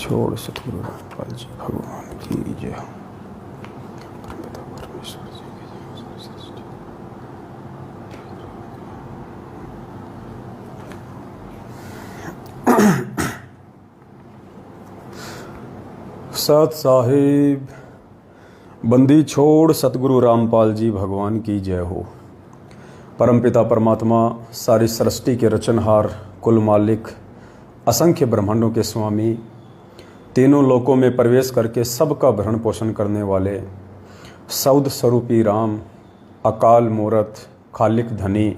छोड़ सतगुरु रामपाल जी भगवान की जय। पिता परमेश्वर जी की जय। सत साहिब बंदी छोड़ सतगुरु रामपाल जी भगवान की जय हो। परमपिता परमात्मा सारी सृष्टि के रचनहार, कुल मालिक, असंख्य ब्रह्मांडों के स्वामी, तीनों लोकों में प्रवेश करके सबका भरण पोषण करने वाले सौद स्वरूपी राम, अकाल मूरत, खालिक धनी,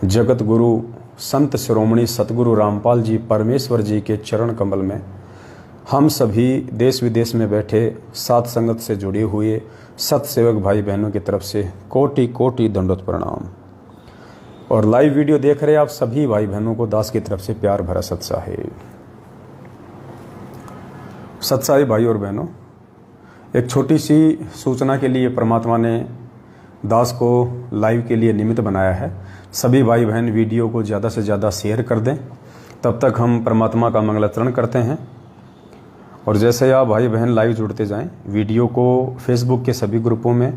जगत गुरु, संत शिरोमणि सतगुरु रामपाल जी परमेश्वर जी के चरण कमल में हम सभी देश विदेश में बैठे साथ संगत से जुड़े हुए सतसेवक भाई बहनों की तरफ से कोटि कोटि दंडोत प्रणाम। और लाइव वीडियो देख रहे आप सभी भाई बहनों को दास की तरफ से प्यार भरा सत साहिब। सत साहिब भाई और बहनों, एक छोटी सी सूचना के लिए परमात्मा ने दास को लाइव के लिए निमित्त बनाया है। सभी भाई बहन वीडियो को ज़्यादा से ज़्यादा शेयर कर दें, तब तक हम परमात्मा का मंगलाचरण करते हैं। और जैसे आप भाई बहन लाइव जुड़ते जाएं, वीडियो को फेसबुक के सभी ग्रुपों में,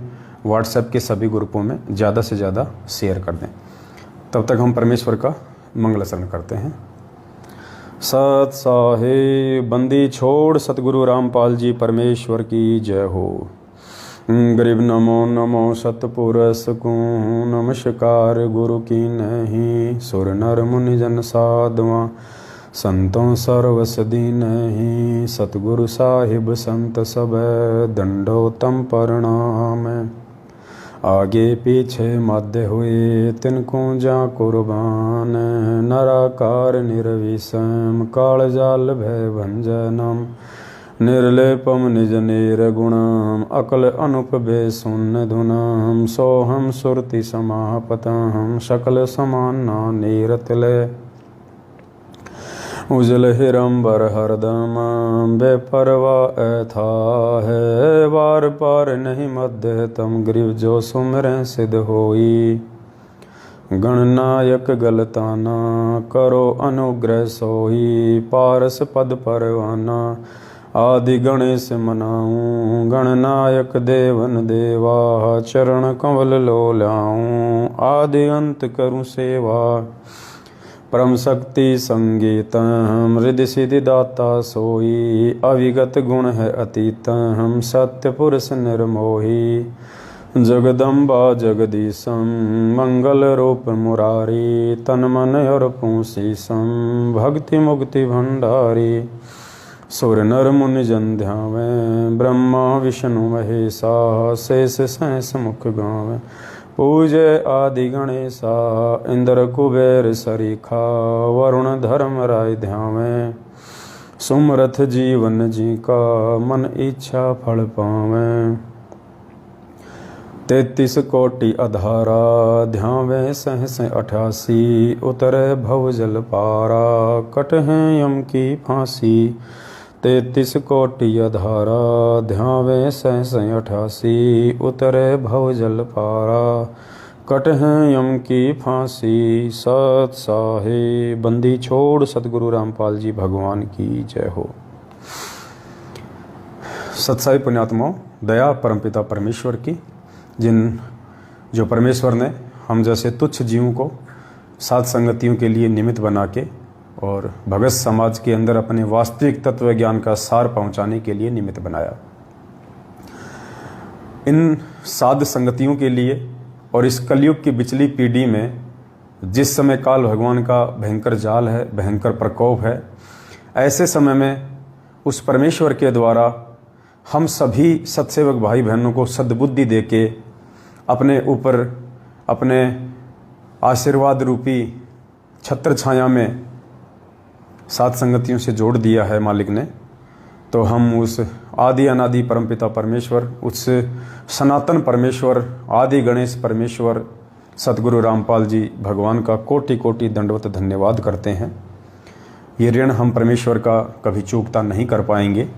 व्हाट्सएप के सभी ग्रुपों में ज़्यादा से ज़्यादा शेयर कर दें, तब तक हम परमेश्वर का मंगलाचरण करते हैं। सत साहिब बंदी छोड़ सतगुरु रामपाल जी परमेश्वर की जय हो। गरीब नमो नमो सतपुरुष को नमस्कार गुरु की नहीं, सुर नर मुनि जन साधवा संतों सर्वस दीन ही, सतगुरु साहिब संत सब दंडोतम प्रणाम। आगे पीछे मध्य हुए तिनको जा कुर्बान, नराकार निर्विषम काल जाल भय भंजनम, निर्लेपम निज निर्गुणम अकल अनुप बेसुन धुनम, सोहम सुरति समापतम सकल समाना नीरतले, उजल हिरंबर हरदम बेपरवा ऐथा है, बार पार नहीं मध्य तम ग्रीव जो सुमरें सिद्ध होई, गणनायक गलताना करो अनुग्रह सोई, पारस पद परवाना आदि गणेश मनाऊं, गणनायक देवन देवा चरण कमल लो लाऊं, आदि अंत करूं सेवा परम शक्ति संगीत हम, हृदय सिद्धि दाता सोई, अविगत गुण है अतीत हम, सत्य पुरुष निर्मोही, जगदम्बा जगदीशम मंगल रूप मुरारी, तन मन और पूसी सम भक्ति मुक्ति भंडारी, सुर नर मुनि जन ध्यावे, ब्रह्मा विष्णु महेशा शेष सहस मुख गावे, पूजे आदि गणेशा इंद्र कुबेर सरीखा, वरुण धर्म राय ध्यावे, सुमरथ जीवन जी का मन इच्छा फल पावे, 33 कोटि अधारा ध्यावे सहस 88, उतरे भव जल पारा कट है यम की फांसी, 33 कोटि अधारा ध्यावे सहस 88, उतरे भव जल पारा कट है यम की फांसी। सत साहिब बंदी छोड़ सतगुरु रामपाल जी भगवान की जय हो। सत्साई पुण्यात्माओं, दया परमपिता परमेश्वर की, जो परमेश्वर ने हम जैसे तुच्छ जीवों को सात संगतियों के लिए निमित्त बना के और भगत समाज के अंदर अपने वास्तविक तत्व ज्ञान का सार पहुंचाने के लिए निमित्त बनाया। इन साध संगतियों के लिए और इस कलयुग की बिचली पीढ़ी में जिस समय काल भगवान का भयंकर जाल है, भयंकर प्रकोप है, ऐसे समय में उस परमेश्वर के द्वारा हम सभी सतसेवक भाई बहनों को सद्बुद्धि देके अपने ऊपर अपने आशीर्वाद रूपी छत्र छाया में सात संगतियों से जोड़ दिया है मालिक ने। तो हम उस आदि अनादि परमपिता परमेश्वर, उस सनातन परमेश्वर, आदि गणेश परमेश्वर सतगुरु रामपाल जी भगवान का कोटि कोटि दंडवत धन्यवाद करते हैं। ये ऋण हम परमेश्वर का कभी चूकता नहीं कर पाएंगे,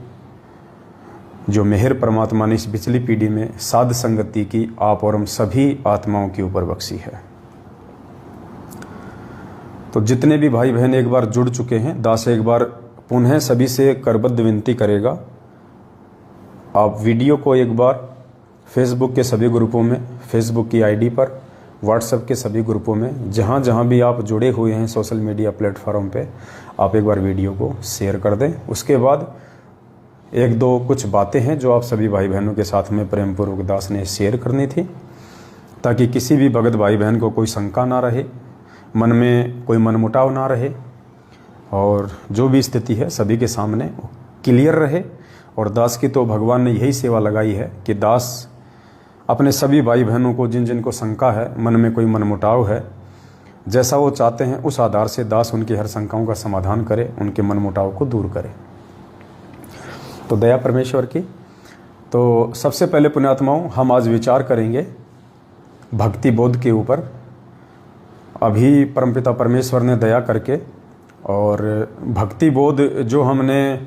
जो मेहर परमात्मा ने इस पिछली पीढ़ी में साध संगति की आप और हम सभी आत्माओं के ऊपर बख्शी है। तो जितने भी भाई बहन एक बार जुड़ चुके हैं, दास एक बार पुनः सभी से करबद्ध विनती करेगा, आप वीडियो को एक बार फेसबुक के सभी ग्रुपों में, फेसबुक की आईडी पर, व्हाट्सएप के सभी ग्रुपों में, जहाँ जहाँ भी आप जुड़े हुए हैं सोशल मीडिया प्लेटफॉर्म पे, आप एक बार वीडियो को शेयर कर दें। उसके बाद एक दो कुछ बातें हैं जो आप सभी भाई बहनों के साथ में प्रेम पूर्वक दास ने शेयर करनी थी, ताकि किसी भी भगत भाई बहन को कोई शंका ना रहे, मन में कोई मनमुटाव ना रहे, और जो भी स्थिति है सभी के सामने क्लियर रहे। और दास की तो भगवान ने यही सेवा लगाई है कि दास अपने सभी भाई बहनों को, जिन जिन को शंका है, मन में कोई मनमुटाव है, जैसा वो चाहते हैं उस आधार से दास उनकी हर शंकाओं का समाधान करे, उनके मनमुटाव को दूर करे। तो दया परमेश्वर की। तो सबसे पहले पुण्यात्माओं, हम आज विचार करेंगे भक्ति बोध के ऊपर। अभी परमपिता परमेश्वर ने दया करके और भक्ति बोध जो हमने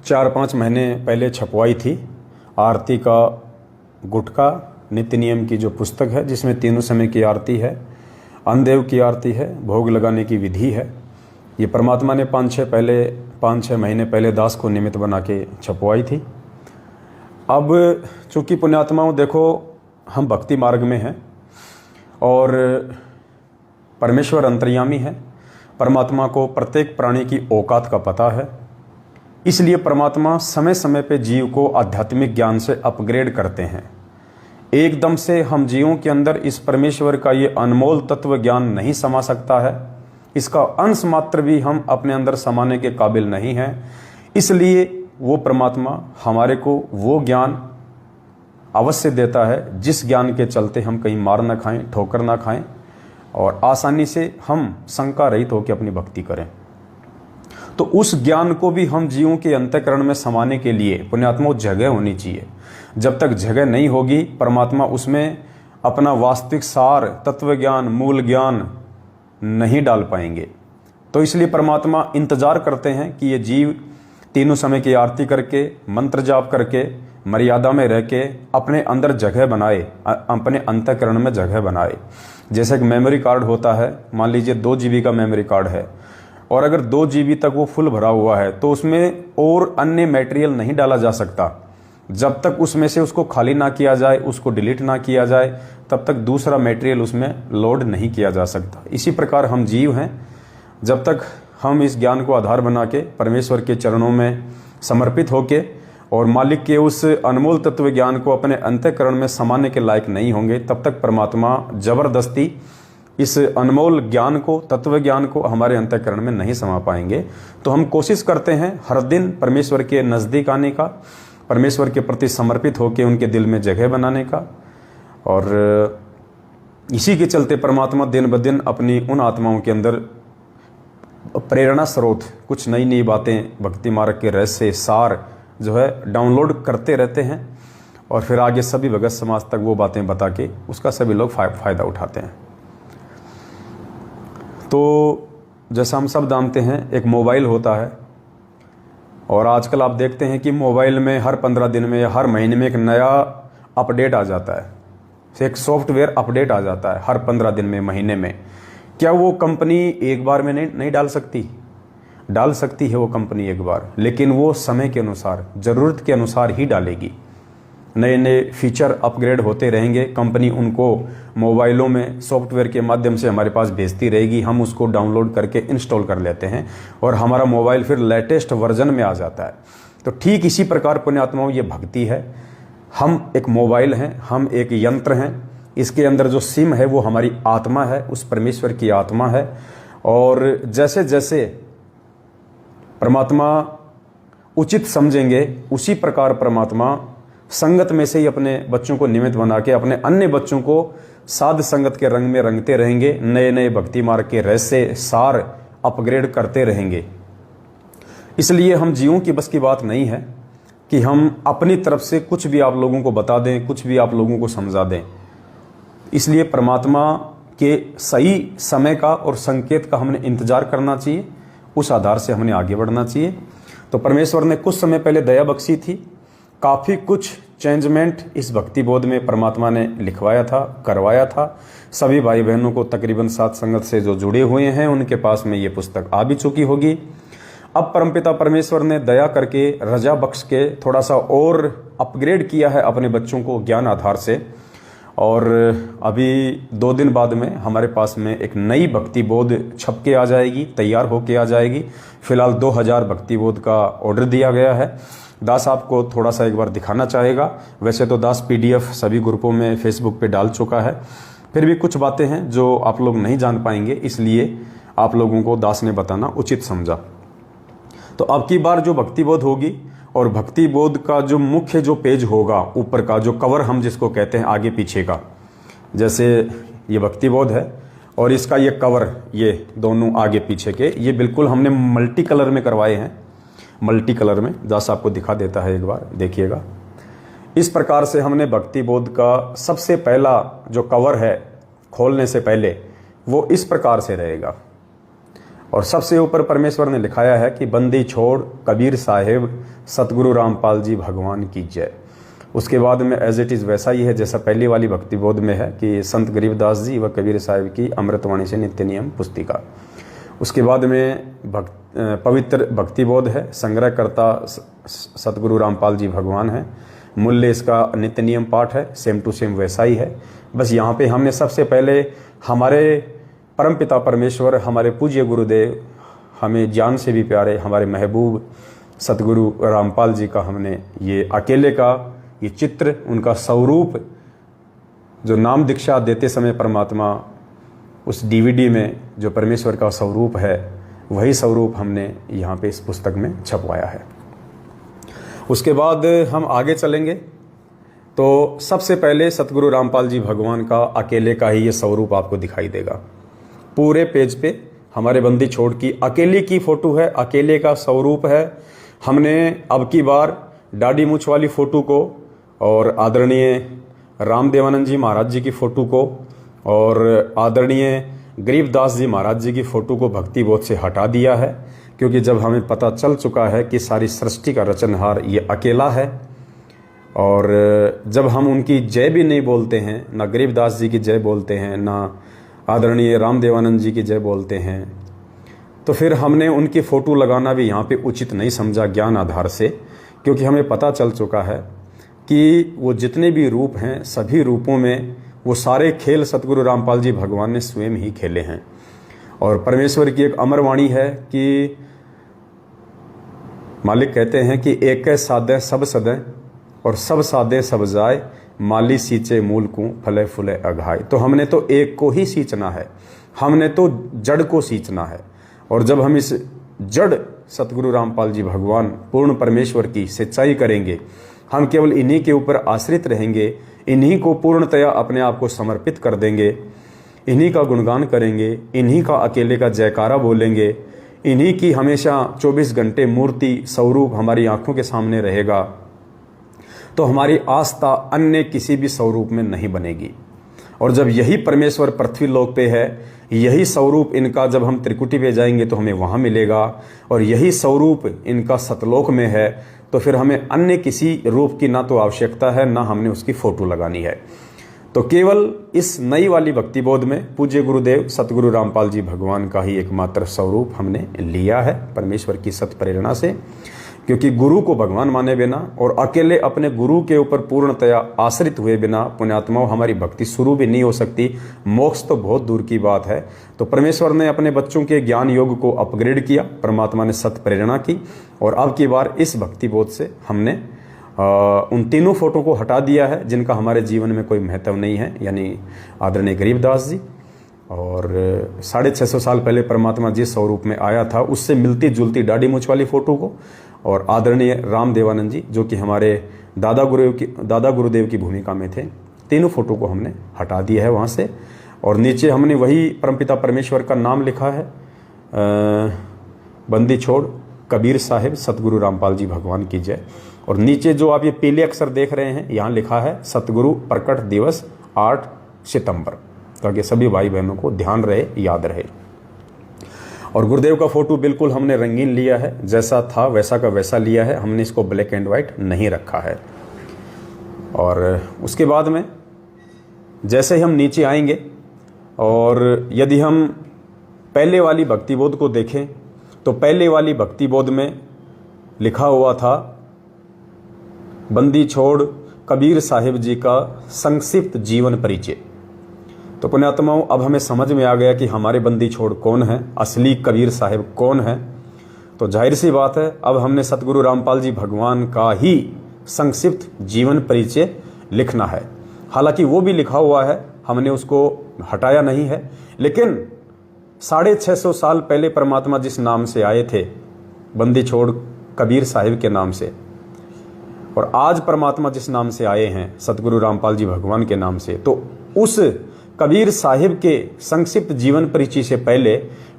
4-5 महीने पहले छपवाई थी, आरती का गुटका नित्य नियम की जो पुस्तक है, जिसमें तीनों समय की आरती है, अन्नदेव की आरती है, भोग लगाने की विधि है, ये परमात्मा ने 5-6 महीने पहले दास को निमित्त बना के छपवाई थी। अब चूँकि पुण्यात्माओं देखो, हम भक्ति मार्ग में हैं और परमेश्वर अंतर्यामी है, परमात्मा को प्रत्येक प्राणी की औकात का पता है, इसलिए परमात्मा समय समय पे जीव को आध्यात्मिक ज्ञान से अपग्रेड करते हैं। एकदम से हम जीवों के अंदर इस परमेश्वर का ये अनमोल तत्व ज्ञान नहीं समा सकता है, इसका अंश मात्र भी हम अपने अंदर समाने के काबिल नहीं हैं। इसलिए वो परमात्मा हमारे को वो ज्ञान अवश्य देता है, जिस ज्ञान के चलते हम कहीं मार ना खाएं, ठोकर ना खाएं, और आसानी से हम शंका रहित होकर अपनी भक्ति करें। तो उस ज्ञान को भी हम जीवों के अंतःकरण में समाने के लिए पुण्यात्मा जगह होनी चाहिए। जब तक जगह नहीं होगी, परमात्मा उसमें अपना वास्तविक सार, तत्व ज्ञान, मूल ज्ञान नहीं डाल पाएंगे। तो इसलिए परमात्मा इंतजार करते हैं कि ये जीव तीनों समय की आरती करके, मंत्र जाप करके, मर्यादा में रह के अपने अंदर जगह बनाए, अपने अंतःकरण में जगह बनाए। जैसे एक मेमोरी कार्ड होता है, मान लीजिए 2 GB का मेमोरी कार्ड है, और अगर 2 GB तक वो फुल भरा हुआ है तो उसमें और अन्य मटेरियल नहीं डाला जा सकता। जब तक उसमें से उसको खाली ना किया जाए, उसको डिलीट ना किया जाए, तब तक दूसरा मटेरियल उसमें लोड नहीं किया जा सकता। इसी प्रकार हम जीव हैं, जब तक हम इस ज्ञान को आधार बना के परमेश्वर के चरणों में समर्पित होके और मालिक के उस अनमोल तत्व ज्ञान को अपने अंतःकरण में समाने के लायक नहीं होंगे, तब तक परमात्मा जबरदस्ती इस अनमोल ज्ञान को, तत्व ज्ञान को हमारे अंतःकरण में नहीं समा पाएंगे। तो हम कोशिश करते हैं हर दिन परमेश्वर के नज़दीक आने का, परमेश्वर के प्रति समर्पित होकर उनके दिल में जगह बनाने का, और इसी के चलते परमात्मा दिन ब दिन अपनी उन आत्माओं के अंदर प्रेरणा स्रोत, कुछ नई नई बातें, भक्ति मार्ग के रहस्य सार जो है डाउनलोड करते रहते हैं, और फिर आगे सभी भगत समाज तक वो बातें बता के उसका सभी लोग फ़ायदा उठाते हैं। तो जैसा हम सब जानते हैं, एक मोबाइल होता है, और आजकल आप देखते हैं कि मोबाइल में हर 15 दिन में या हर महीने में एक नया अपडेट आ जाता है, एक सॉफ्टवेयर अपडेट आ जाता है हर 15 दिन में, महीने में। क्या वो कंपनी एक बार में नहीं डाल सकती? डाल सकती है वो कंपनी एक बार, लेकिन वो समय के अनुसार, ज़रूरत के अनुसार ही डालेगी। नए नए फीचर अपग्रेड होते रहेंगे, कंपनी उनको मोबाइलों में सॉफ्टवेयर के माध्यम से हमारे पास भेजती रहेगी, हम उसको डाउनलोड करके इंस्टॉल कर लेते हैं और हमारा मोबाइल फिर लेटेस्ट वर्जन में आ जाता है। तो ठीक इसी प्रकार पुण्यात्माओं ये भक्ति है। हम एक मोबाइल हैं, हम एक यंत्र हैं, इसके अंदर जो सिम है वो हमारी आत्मा है, उस परमेश्वर की आत्मा है। और जैसे जैसे परमात्मा उचित समझेंगे, उसी प्रकार परमात्मा संगत में से ही अपने बच्चों को निमित्त बना के अपने अन्य बच्चों को साध संगत के रंग में रंगते रहेंगे, नए नए भक्ति मार्ग के रहस्य सार अपग्रेड करते रहेंगे। इसलिए हम जीवों की बस की बात नहीं है कि हम अपनी तरफ से कुछ भी आप लोगों को बता दें, कुछ भी आप लोगों को समझा दें। इसलिए परमात्मा के सही समय का और संकेत का हमने इंतजार करना चाहिए, उस आधार से हमने आगे बढ़ना चाहिए। तो परमेश्वर ने कुछ समय पहले दया बख्शी थी, काफ़ी कुछ चेंजमेंट इस भक्ति बोध में परमात्मा ने लिखवाया था, करवाया था। सभी भाई बहनों को तकरीबन साथ संगत से जो जुड़े हुए हैं उनके पास में ये पुस्तक आ भी चुकी होगी। अब परमपिता परमेश्वर ने दया करके रजा बख्श के थोड़ा सा और अपग्रेड किया है अपने बच्चों को ज्ञान आधार से। और अभी 2 दिन बाद में हमारे पास में एक नई भक्ति बोध छप के आ जाएगी, तैयार होके आ जाएगी। फिलहाल 2000 भक्ति बोध का ऑर्डर दिया गया है। दास आपको थोड़ा सा एक बार दिखाना चाहेगा। वैसे तो दास PDF सभी ग्रुपों में फेसबुक पे डाल चुका है, फिर भी कुछ बातें हैं जो आप लोग नहीं जान पाएंगे, इसलिए आप लोगों को दास ने बताना उचित समझा। तो अब की बार जो भक्ति बोध होगी और भक्ति बोध का जो मुख्य जो पेज होगा, ऊपर का जो कवर हम जिसको कहते हैं आगे पीछे का, जैसे ये भक्ति बोध है और इसका ये कवर, ये दोनों आगे पीछे के, ये बिल्कुल हमने मल्टी कलर में करवाए हैं। मल्टी कलर में दास आपको दिखा देता है, एक बार देखिएगा। इस प्रकार से हमने भक्ति बोध का सबसे पहला जो कवर है खोलने से पहले वो इस प्रकार से रहेगा। और सबसे ऊपर परमेश्वर ने लिखाया है कि बंदी छोड़ कबीर साहिब सतगुरु रामपाल जी भगवान की जय। उसके बाद में एज इट इज़ वैसा ही है जैसा पहली वाली भक्ति बोध में है कि संत गरीबदास जी व कबीर साहिब की अमृतवाणी से नित्य नियम पुस्तिका। उसके बाद में पवित्र भक्ति बोध है, संग्रहकर्ता सतगुरु रामपाल जी भगवान है। मूल्य इसका नित्य नियम पाठ है, सेम टू सेम वैसा ही है। बस यहाँ पे हमने सबसे पहले हमारे परमपिता परमेश्वर, हमारे पूज्य गुरुदेव, हमें जान से भी प्यारे हमारे महबूब सतगुरु रामपाल जी का हमने ये अकेले का ये चित्र, उनका स्वरूप जो नाम दीक्षा देते समय परमात्मा उस DVD में जो परमेश्वर का स्वरूप है, वही स्वरूप हमने यहाँ पे इस पुस्तक में छपवाया है। उसके बाद हम आगे चलेंगे तो सबसे पहले सतगुरु रामपाल जी भगवान का अकेले का ही ये स्वरूप आपको दिखाई देगा। पूरे पेज पे हमारे बंदी छोड़ की अकेले की फोटो है, अकेले का स्वरूप है। हमने अब की बार दाढ़ी मूछ वाली फ़ोटो को और आदरणीय रामदेवानंद जी महाराज जी की फ़ोटो को और आदरणीय गरीबदास जी महाराज जी की फ़ोटो को भक्ति बोध से हटा दिया है, क्योंकि जब हमें पता चल चुका है कि सारी सृष्टि का रचनहार ये अकेला है। और जब हम उनकी जय भी नहीं बोलते हैं, ना गरीबदास जी की जय बोलते हैं, ना आदरणीय रामदेवानंद जी की जय बोलते हैं, तो फिर हमने उनकी फ़ोटो लगाना भी यहाँ पे उचित नहीं समझा ज्ञान आधार से, क्योंकि हमें पता चल चुका है कि वो जितने भी रूप हैं सभी रूपों में वो सारे खेल सतगुरु रामपाल जी भगवान ने स्वयं ही खेले हैं। और परमेश्वर की एक अमर वाणी है कि मालिक कहते हैं कि एक सादे सब सदै और सब सादे सब जाए, माली सींचे मूल को फले फूले अघाय। तो हमने तो एक को ही सींचना है, हमने तो जड़ को सींचना है। और जब हम इस जड़ सतगुरु रामपाल जी भगवान पूर्ण परमेश्वर की सिंचाई करेंगे, हम केवल इन्हीं के ऊपर आश्रित रहेंगे, इन्हीं को पूर्णतया अपने आप को समर्पित कर देंगे, इन्हीं का गुणगान करेंगे, इन्हीं का अकेले का जयकारा बोलेंगे, इन्हीं की हमेशा 24 घंटे मूर्ति स्वरूप हमारी आंखों के सामने रहेगा, तो हमारी आस्था अन्य किसी भी स्वरूप में नहीं बनेगी। और जब यही परमेश्वर पृथ्वी लोक पे है, यही स्वरूप इनका जब हम त्रिकुटी पे जाएंगे तो हमें वहाँ मिलेगा, और यही स्वरूप इनका सतलोक में है, तो फिर हमें अन्य किसी रूप की ना तो आवश्यकता है, ना हमने उसकी फ़ोटो लगानी है। तो केवल इस नई वाली भक्ति बोध में पूज्य गुरुदेव सतगुरु रामपाल जी भगवान का ही एकमात्र स्वरूप हमने लिया है परमेश्वर की सत प्रेरणा से। क्योंकि गुरु को भगवान माने बिना और अकेले अपने गुरु के ऊपर पूर्णतया आश्रित हुए बिना पुण्यात्माओं हमारी भक्ति शुरू भी नहीं हो सकती, मोक्ष तो बहुत दूर की बात है। तो परमेश्वर ने अपने बच्चों के ज्ञान योग को अपग्रेड किया, परमात्मा ने सत प्रेरणा की, और अब की बार इस भक्ति बोध से हमने उन तीनों फोटो को हटा दिया है जिनका हमारे जीवन में कोई महत्व नहीं है, यानी आदरणीय गरीबदास जी और 650 साल पहले परमात्मा जिस स्वरूप में आया था उससे मिलती जुलती दाढ़ी मूछ वाली फ़ोटो को, और आदरणीय रामदेवानंद जी जो कि हमारे दादा गुरुदेव की भूमिका में थे, तीनों फोटो को हमने हटा दिया है वहाँ से। और नीचे हमने वही परमपिता परमेश्वर का नाम लिखा है, बंदी छोड़ कबीर साहिब सतगुरु रामपाल जी भगवान की जय। और नीचे जो आप ये पीले अक्षर देख रहे हैं, यहाँ लिखा है सतगुरु प्रकट दिवस 8 सितंबर, ताकि सभी भाई बहनों को ध्यान रहे, याद रहे। और गुरुदेव का फोटो बिल्कुल हमने रंगीन लिया है, जैसा था वैसा का वैसा लिया है, हमने इसको ब्लैक एंड वाइट नहीं रखा है। और उसके बाद में जैसे ही हम नीचे आएंगे और यदि हम पहले वाली भक्ति बोध को देखें तो पहले वाली भक्ति बोध में लिखा हुआ था, बंदी छोड़ कबीर साहिब जी का संक्षिप्त जीवन परिचय। तो पुण्यात्माओं, अब हमें समझ में आ गया कि हमारे बंदी छोड़ कौन है, असली कबीर साहिब कौन है। तो जाहिर सी बात है, अब हमने सतगुरु रामपाल जी भगवान का ही संक्षिप्त जीवन परिचय लिखना है। हालांकि वो भी लिखा हुआ है, हमने उसको हटाया नहीं है, लेकिन 650 साल पहले परमात्मा जिस नाम से आए थे, बंदी छोड़ कबीर साहिब के नाम से, और आज परमात्मा जिस नाम से आए हैं सतगुरु रामपाल जी भगवान के नाम से, तो उस कबीर साहिब के संक्षिप्त जीवन परिचय से पहले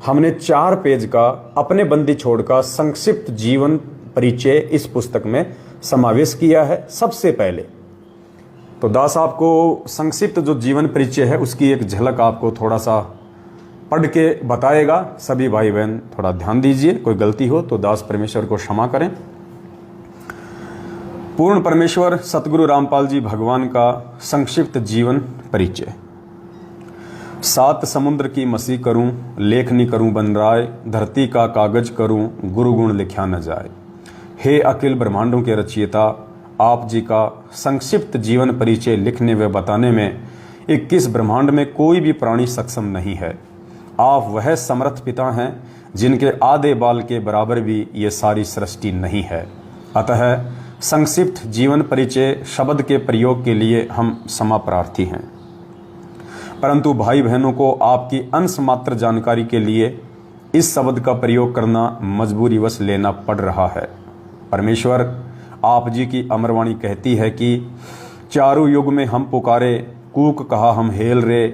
हमने 4 पेज का अपने बंदी छोड़ का संक्षिप्त जीवन परिचय इस पुस्तक में समावेश किया है सबसे पहले। तो दास आपको संक्षिप्त जो जीवन परिचय है उसकी एक झलक आपको थोड़ा सा पढ़ के बताएगा। सभी भाई बहन थोड़ा ध्यान दीजिए, कोई गलती हो तो दास परमेश्वर को क्षमा करें। पूर्ण परमेश्वर सतगुरु रामपाल जी भगवान का संक्षिप्त जीवन परिचय। 7 समुद्र की मसी करूं, लेखनी करूं बनराय, धरती का कागज करूं, गुरु गुण लिखा न जाए। हे अखिल ब्रह्मांडों के रचयिता, आप जी का संक्षिप्त जीवन परिचय लिखने व बताने में 21 ब्रह्मांड में कोई भी प्राणी सक्षम नहीं है। आप वह समर्थ पिता हैं जिनके आधे बाल के बराबर भी ये सारी सृष्टि नहीं है। अतः संक्षिप्त जीवन परिचय शब्द के प्रयोग के लिए हम क्षमा प्रार्थी हैं, परंतु भाई बहनों को आपकी अंश मात्र जानकारी के लिए इस शब्द का प्रयोग करना मजबूरीवश लेना पड़ रहा है। परमेश्वर आप जी की अमरवाणी कहती है कि चारों युग में हम पुकारे, कूक कहा हम हेल रे,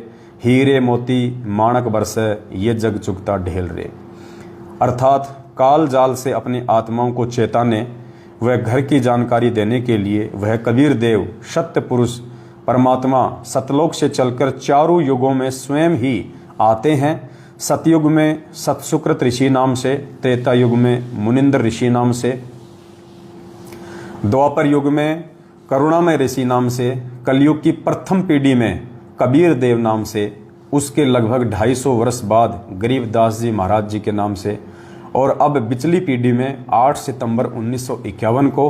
हीरे मोती माणक बरसे ये जग चुकता ढेल रे। अर्थात काल जाल से अपनी आत्माओं को चेताने व घर की जानकारी देने के लिए वह कबीर देव सत्य पुरुष परमात्मा सतलोक से चलकर चारों युगों में स्वयं ही आते हैं। सतयुग में सतसुकृत ऋषि नाम से, त्रेता युग में मुनिंद्र ऋषि नाम से, द्वापर युग में करुणामय ऋषि नाम से, कलयुग की प्रथम पीढ़ी में कबीर देव नाम से, उसके लगभग 250 वर्ष बाद गरीबदास जी महाराज जी के नाम से, और अब पिछली पीढ़ी में 8 सितंबर 1951 को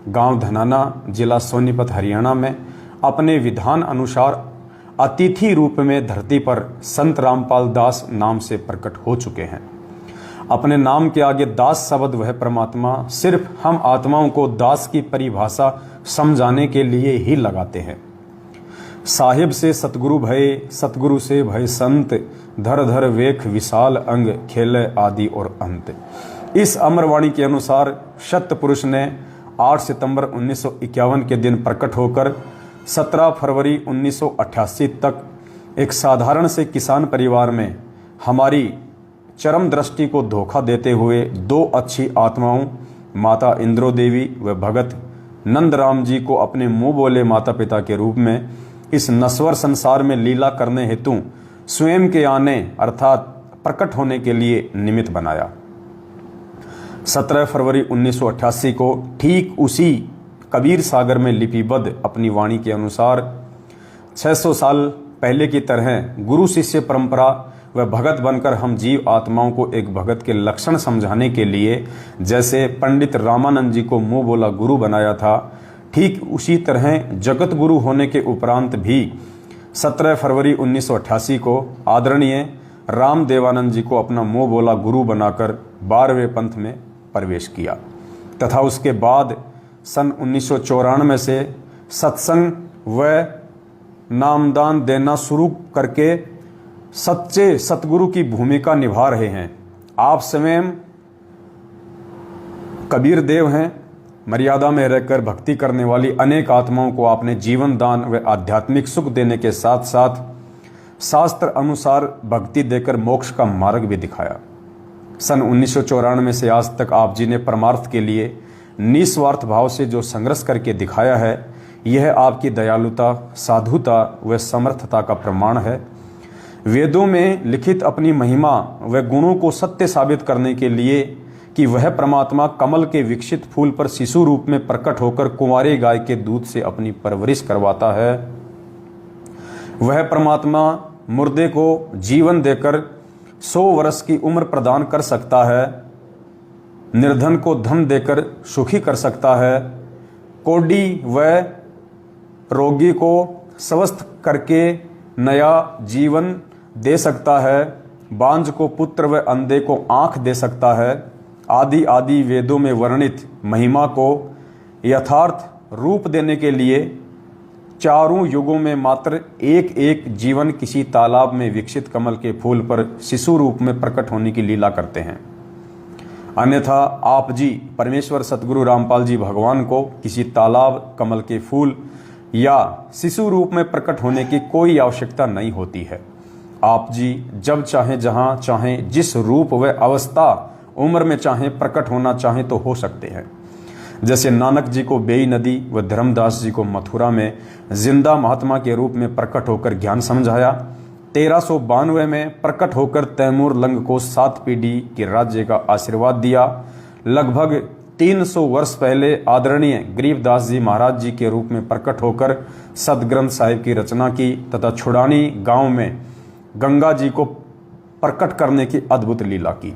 गांव धनाना जिला सोनीपत हरियाणा में अपने विधान अनुसार अतिथि रूप में धरती पर संत रामपाल दास नाम से प्रकट हो चुके हैं। अपने नाम के आगे दास शब्द वह परमात्मा सिर्फ हम आत्माओं को दास की परिभाषा समझाने के लिए ही लगाते हैं। साहिब से सतगुरु भय, सतगुरु से भय संत, धर धर वेख विशाल अंग, खेले आदि और अंत। इस अमरवाणी के अनुसार सत्य पुरुष ने 8 सितंबर 1951 के दिन प्रकट होकर 17 फरवरी 1988 तक एक साधारण से किसान परिवार में हमारी चरम दृष्टि को धोखा देते हुए 2 अच्छी आत्माओं माता इंद्रो देवी व भगत नंदराम जी को अपने मुंह बोले माता पिता के रूप में इस नश्वर संसार में लीला करने हेतु स्वयं के आने अर्थात प्रकट होने के लिए निमित्त बनाया। 17 फरवरी 1988 को ठीक उसी कबीर सागर में लिपिबद्ध अपनी वाणी के अनुसार 600 साल पहले की तरह गुरु शिष्य परंपरा व भगत बनकर हम जीव आत्माओं को एक भगत के लक्षण समझाने के लिए जैसे पंडित रामानंद जी को मुंह बोला गुरु बनाया था, ठीक उसी तरह जगत गुरु होने के उपरांत भी 17 फरवरी 1988 को आदरणीय राम देवानंद जी को अपना मुंह बोला गुरु बनाकर 12वें पंथ में प्रवेश किया तथा उसके बाद सन 1994 से सत्संग व नामदान देना शुरू करके सच्चे सतगुरु की भूमिका निभा रहे हैं। आप स्वयं कबीर देव हैं। मर्यादा में रहकर भक्ति करने वाली अनेक आत्माओं को आपने जीवन दान व आध्यात्मिक सुख देने के साथ साथ शास्त्र अनुसार भक्ति देकर मोक्ष का मार्ग भी दिखाया। सन 1994 से आज तक आप जी ने परमार्थ के लिए निस्वार्थ भाव से जो संघर्ष करके दिखाया है, यह आपकी दयालुता, साधुता व समर्थता का प्रमाण है। वेदों में लिखित अपनी महिमा व गुणों को सत्य साबित करने के लिए कि वह परमात्मा कमल के विकसित फूल पर शिशु रूप में प्रकट होकर कुंवारे गाय के दूध से अपनी परवरिश करवाता है, वह परमात्मा मुर्दे को जीवन देकर 100 वर्ष की उम्र प्रदान कर सकता है, निर्धन को धन देकर सुखी कर सकता है, कोढ़ी व रोगी को स्वस्थ करके नया जीवन दे सकता है, बांझ को पुत्र व अंधे को आंख दे सकता है, आदि आदि वेदों में वर्णित महिमा को यथार्थ रूप देने के लिए चारों युगों में मात्र एक एक जीवन किसी तालाब में विकसित कमल के फूल पर शिशु रूप में प्रकट होने की लीला करते हैं। अन्यथा आप जी परमेश्वर सतगुरु रामपाल जी भगवान को किसी तालाब, कमल के फूल या शिशु रूप में प्रकट होने की कोई आवश्यकता नहीं होती है। आप जी जब चाहें, जहां चाहें, जिस रूप व अवस्था उम्र में चाहें, प्रकट होना चाहें तो हो सकते हैं। जैसे नानक जी को बेई नदी व धर्मदास जी को मथुरा में जिंदा महात्मा के रूप में प्रकट होकर ज्ञान समझाया, 1392 में प्रकट होकर तैमूर लंग को 7 पीढ़ी के राज्य का आशीर्वाद दिया। लगभग 300 वर्ष पहले आदरणीय गरीबदास जी महाराज जी के रूप में प्रकट होकर सदग्रंथ साहिब की रचना की तथा छुड़ानी गांव में गंगा जी को प्रकट करने की अद्भुत लीला की।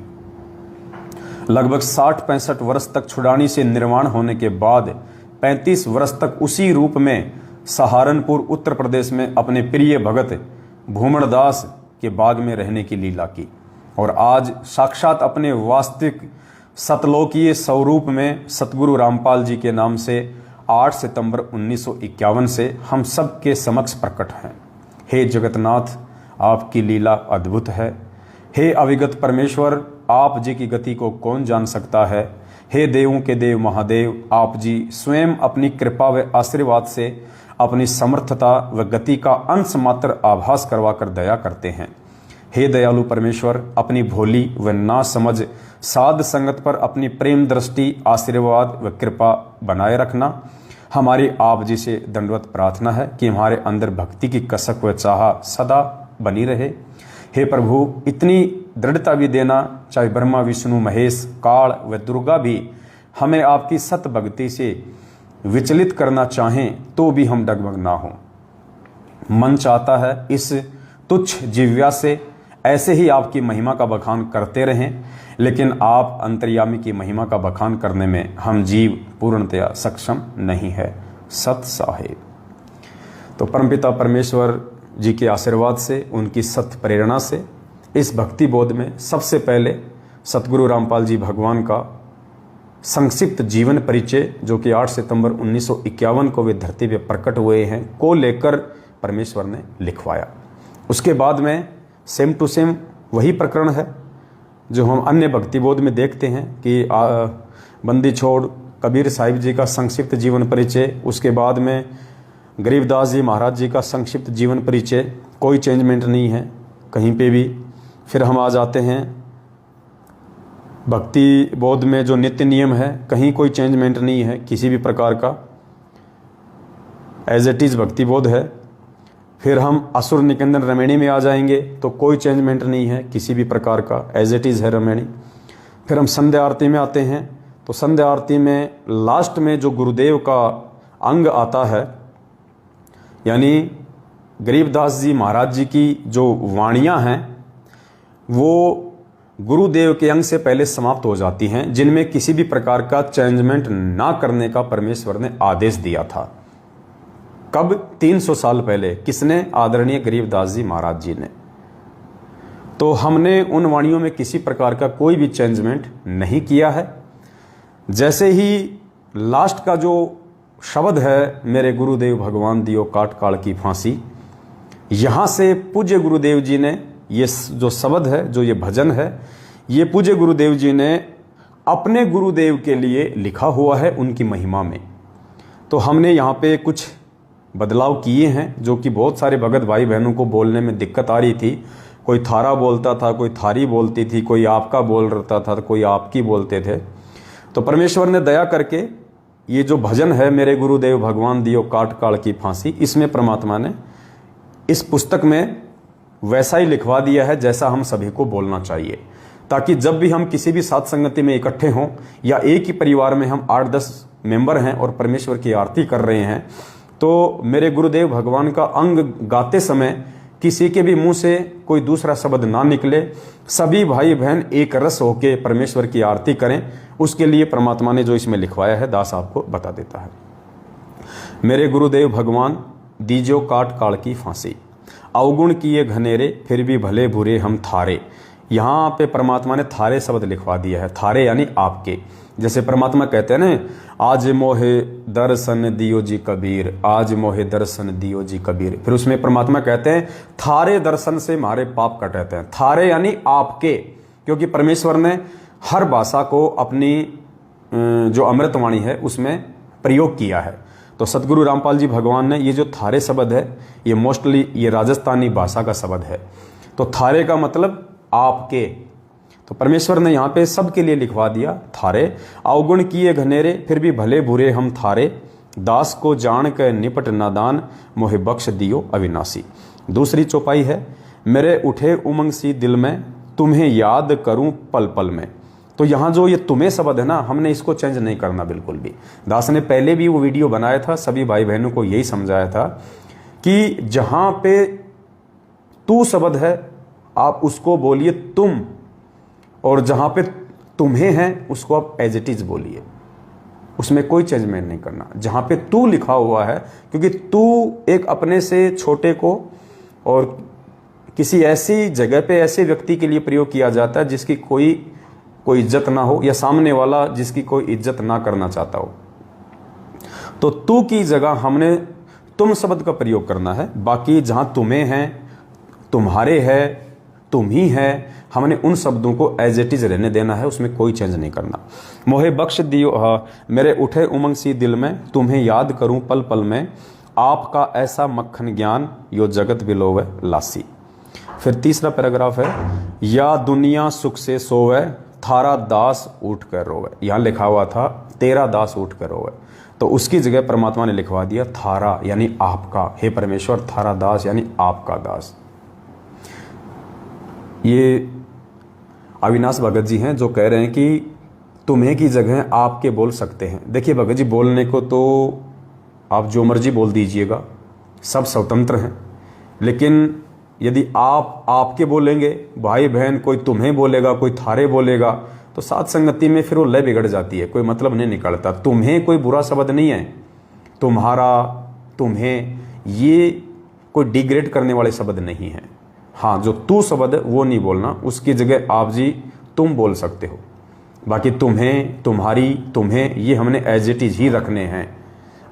लगभग 60-65 वर्ष तक छुड़ानी से निर्वाण होने के बाद 35 वर्ष तक उसी रूप में सहारनपुर उत्तर प्रदेश में अपने प्रिय भगत भूमणदास के बाग में रहने की लीला की और आज साक्षात अपने वास्तविक सतलोकीय स्वरूप में सतगुरु रामपाल जी के नाम से 8 सितंबर 1951 से हम सब के समक्ष प्रकट हैं। हे जगतनाथ, आपकी लीला अद्भुत है। हे अविगत परमेश्वर, आप जी की गति को कौन जान सकता है। हे देवों के देव महादेव, आप जी स्वयं अपनी कृपा व आशीर्वाद से अपनी समर्थता व गति का अंश मात्र आभास करवाकर दया करते हैं। हे दयालु परमेश्वर, अपनी भोली व ना समझ साध संगत पर अपनी प्रेम दृष्टि, आशीर्वाद व कृपा बनाए रखना। हमारी आप जी से दंडवत प्रार्थना है कि हमारे अंदर भक्ति की कसक व चाह सदा बनी रहे। हे प्रभु, इतनी दृढ़ता भी देना, चाहे ब्रह्मा विष्णु महेश काल व दुर्गा भी हमें आपकी सत भक्ति से विचलित करना चाहें तो भी हम डगमग ना हो। मन चाहता है इस तुच्छ जिव्या से ऐसे ही आपकी महिमा का बखान करते रहें, लेकिन आप अंतर्यामी की महिमा का बखान करने में हम जीव पूर्णतया सक्षम नहीं है। सत साहेब। तो परमपिता परमेश्वर जी के आशीर्वाद से, उनकी सत्य प्रेरणा से इस भक्ति बोध में सबसे पहले सतगुरु रामपाल जी भगवान का संक्षिप्त जीवन परिचय, जो कि 8 सितंबर 1951 को वे धरती पे प्रकट हुए हैं, को लेकर परमेश्वर ने लिखवाया। उसके बाद में सेम टू सेम वही प्रकरण है जो हम अन्य भक्ति बोध में देखते हैं कि बंदी छोड़ कबीर साहिब जी का संक्षिप्त जीवन परिचय, उसके बाद में गरीबदास जी महाराज जी का संक्षिप्त जीवन परिचय, कोई चेंजमेंट नहीं है कहीं पे भी। फिर हम आ जाते हैं भक्ति बोध में जो नित्य नियम है, कहीं कोई चेंजमेंट नहीं है किसी भी प्रकार का, एज इट इज़ भक्ति बोध है। फिर हम असुर निकंदन रमैणी में आ जाएंगे तो कोई चेंजमेंट नहीं है किसी भी प्रकार का, एज इट इज़ है रमैणी। फिर हम संध्या आरती में आते हैं तो संध्या आरती में लास्ट में जो गुरुदेव का अंग आता है, यानी गरीबदास जी महाराज जी की जो वाणियाँ हैं वो गुरुदेव के अंग से पहले समाप्त हो जाती हैं, जिनमें किसी भी प्रकार का चेंजमेंट ना करने का परमेश्वर ने आदेश दिया था। कब? 300 साल पहले। किसने? आदरणीय गरीबदास जी महाराज जी ने। तो हमने उन वाणियों में किसी प्रकार का कोई भी चेंजमेंट नहीं किया है। जैसे ही लास्ट का जो शब्द है, मेरे गुरुदेव भगवान दियो काट काल की फांसी, यहाँ से पूज्य गुरुदेव जी ने ये जो शब्द है, जो ये भजन है, ये पूज्य गुरुदेव जी ने अपने गुरुदेव के लिए लिखा हुआ है उनकी महिमा में। तो हमने यहाँ पे कुछ बदलाव किए हैं जो कि बहुत सारे भगत भाई बहनों को बोलने में दिक्कत आ रही थी। कोई थारा बोलता था, कोई थारी बोलती थी, कोई आपका बोल रहा था, कोई आपकी बोलते थे। तो परमेश्वर ने दया करके ये जो भजन है, मेरे गुरुदेव भगवान दियो काट काल की फांसी, इसमें परमात्मा ने इस पुस्तक में वैसा ही लिखवा दिया है जैसा हम सभी को बोलना चाहिए, ताकि जब भी हम किसी भी साथ संगति में इकट्ठे हों या एक ही परिवार में हम 8-10 मेंबर हैं और परमेश्वर की आरती कर रहे हैं, तो मेरे गुरुदेव भगवान का अंग गाते समय किसी के भी मुंह से कोई दूसरा शब्द ना निकले, सभी भाई बहन एक रस होके परमेश्वर की आरती करें। उसके लिए परमात्मा ने जो इसमें लिखवाया है दास आपको बता देता है। मेरे गुरुदेव भगवान दीजो काट काल की फांसी, अवगुण किए घनेरे फिर भी भले बुरे हम थारे। यहाँ पे परमात्मा ने थारे शब्द लिखवा दिया है। थारे यानी आपके। जैसे परमात्मा कहते हैं ना, आज मोहे दर्शन दियो जी कबीर, आज मोहे दर्शन दियो जी कबीर। फिर उसमें परमात्मा कहते हैं थारे दर्शन से हमारे पाप कटते हैं। थारे यानी आपके, क्योंकि परमेश्वर ने हर भाषा को अपनी जो अमृतवाणी है उसमें प्रयोग किया है। तो सतगुरु रामपाल जी भगवान ने ये जो थारे शब्द है, ये मोस्टली ये राजस्थानी भाषा का शब्द है। तो थारे का मतलब आपके। तो परमेश्वर ने यहाँ पे सबके लिए लिखवा दिया थारे। अवगुण किए घनेरे फिर भी भले बुरे हम थारे, दास को जान के निपट नादान, मोहे बख्श दियो अविनाशी। दूसरी चौपाई है, मेरे उठे उमंग सी दिल में, तुम्हें याद करूं पल पल में। तो यहाँ जो ये तुम्हें शब्द है ना, हमने इसको चेंज नहीं करना बिल्कुल भी। दास ने पहले भी वो वीडियो बनाया था, सभी भाई बहनों को यही समझाया था कि जहाँ पे तू शब्द है आप उसको बोलिए तुम, और जहाँ पे तुम्हें है उसको आप एज इट इज बोलिए, उसमें कोई चेंजमेंट नहीं करना। जहाँ पे तू लिखा हुआ है, क्योंकि तू एक अपने से छोटे को और किसी ऐसी जगह पे ऐसे व्यक्ति के लिए प्रयोग किया जाता है जिसकी कोई इज्जत ना हो, या सामने वाला जिसकी कोई इज्जत ना करना चाहता हो। तो तू की जगह हमने तुम शब्द का प्रयोग करना है। बाकी जहाँ तुम्हें है, तुम्हारे है, तुम ही है, हमने उन शब्दों को एज इट इज रहने देना है, उसमें कोई चेंज नहीं करना। मोहे बख्श दियो मेरे उठे उमंग सी दिल में, तुम्हें याद करूं पल पल में, आपका ऐसा मक्खन ज्ञान यो जगत बिलोवे लासी। फिर तीसरा पैराग्राफ है, या दुनिया सुख से सोवे, थारा दास उठ कर रोवे। यहाँ लिखा हुआ था तेरा दास उठ कर रोवे, तो उसकी जगह परमात्मा ने लिखवा दिया थारा यानी आपका। हे परमेश्वर, थारा दास यानी आपका दास। ये अविनाश भगत जी हैं जो कह रहे हैं कि तुम्हें की जगह आपके बोल सकते हैं। देखिए भगत जी, बोलने को तो आप जो मर्जी बोल दीजिएगा, सब स्वतंत्र हैं, लेकिन यदि आप आपके बोलेंगे, भाई बहन कोई तुम्हें बोलेगा, कोई थारे बोलेगा, तो साथ संगति में फिर वो लय बिगड़ जाती है, कोई मतलब नहीं निकलता। तुम्हें कोई बुरा शब्द नहीं है, तुम्हारा, तुम्हें, ये कोई डिग्रेड करने वाले शब्द नहीं है। हाँ, जो तू शब्द वो नहीं बोलना, उसकी जगह आप जी तुम बोल सकते हो। बाकी तुम्हें, तुम्हारी, तुम्हें, ये हमने एज इट इज ही रखने हैं।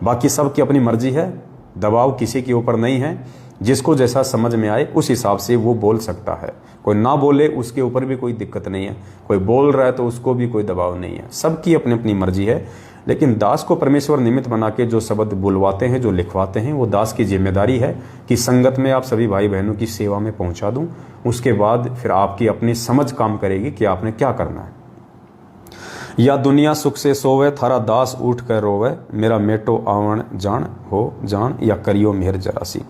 बाकी सब की अपनी मर्जी है, दबाव किसी के ऊपर नहीं है। जिसको जैसा समझ में आए उस हिसाब से वो बोल सकता है। कोई ना बोले उसके ऊपर भी कोई दिक्कत नहीं है, कोई बोल रहा है तो उसको भी कोई दबाव नहीं है। सबकी अपनी अपनी मर्जी है। लेकिन दास को परमेश्वर निमित्त बना के जो शब्द बुलवाते हैं, जो लिखवाते हैं, वो दास की जिम्मेदारी है कि संगत में आप सभी भाई बहनों की सेवा में पहुंचा दूं। उसके बाद फिर आपकी अपनी समझ काम करेगी कि आपने क्या करना है। या दुनिया सुख से सोवे, थारा दास उठ कर रोवे, मेरा मेटो आवण जान हो जान, या करियो मेहर जरासी।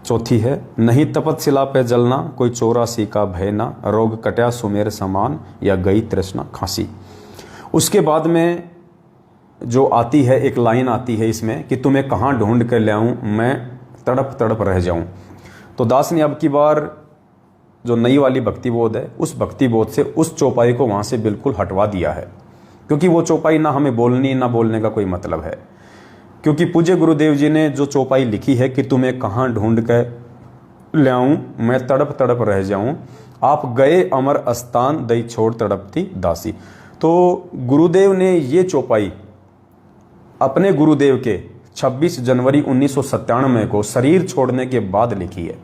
चौथी है, नहीं तपतशिला पे जलना, कोई चौरासी का भय ना, रोग कट्या सुमेर समान, या गई तृष्णा खांसी। उसके बाद में जो आती है, एक लाइन आती है इसमें कि तुम्हें कहाँ ढूंढ कर ले आऊं, मैं तड़प तड़प रह जाऊं। तो दास ने अब की बार जो नई वाली भक्ति बोध है, उस भक्ति बोध से उस चौपाई को वहां से बिल्कुल हटवा दिया है, क्योंकि वो चौपाई ना हमें बोलनी ना बोलने का कोई मतलब है। क्योंकि पूज्य गुरुदेव जी ने जो चौपाई लिखी है कि तुम्हें कहाँ ढूंढ कर ले आऊं, मैं तड़प तड़प रह जाऊं, आप गए अमर स्थान, दई छोड़ तड़पती दासी। तो गुरुदेव ने ये चौपाई अपने गुरुदेव के 26 जनवरी 1997 को शरीर छोड़ने के बाद लिखी है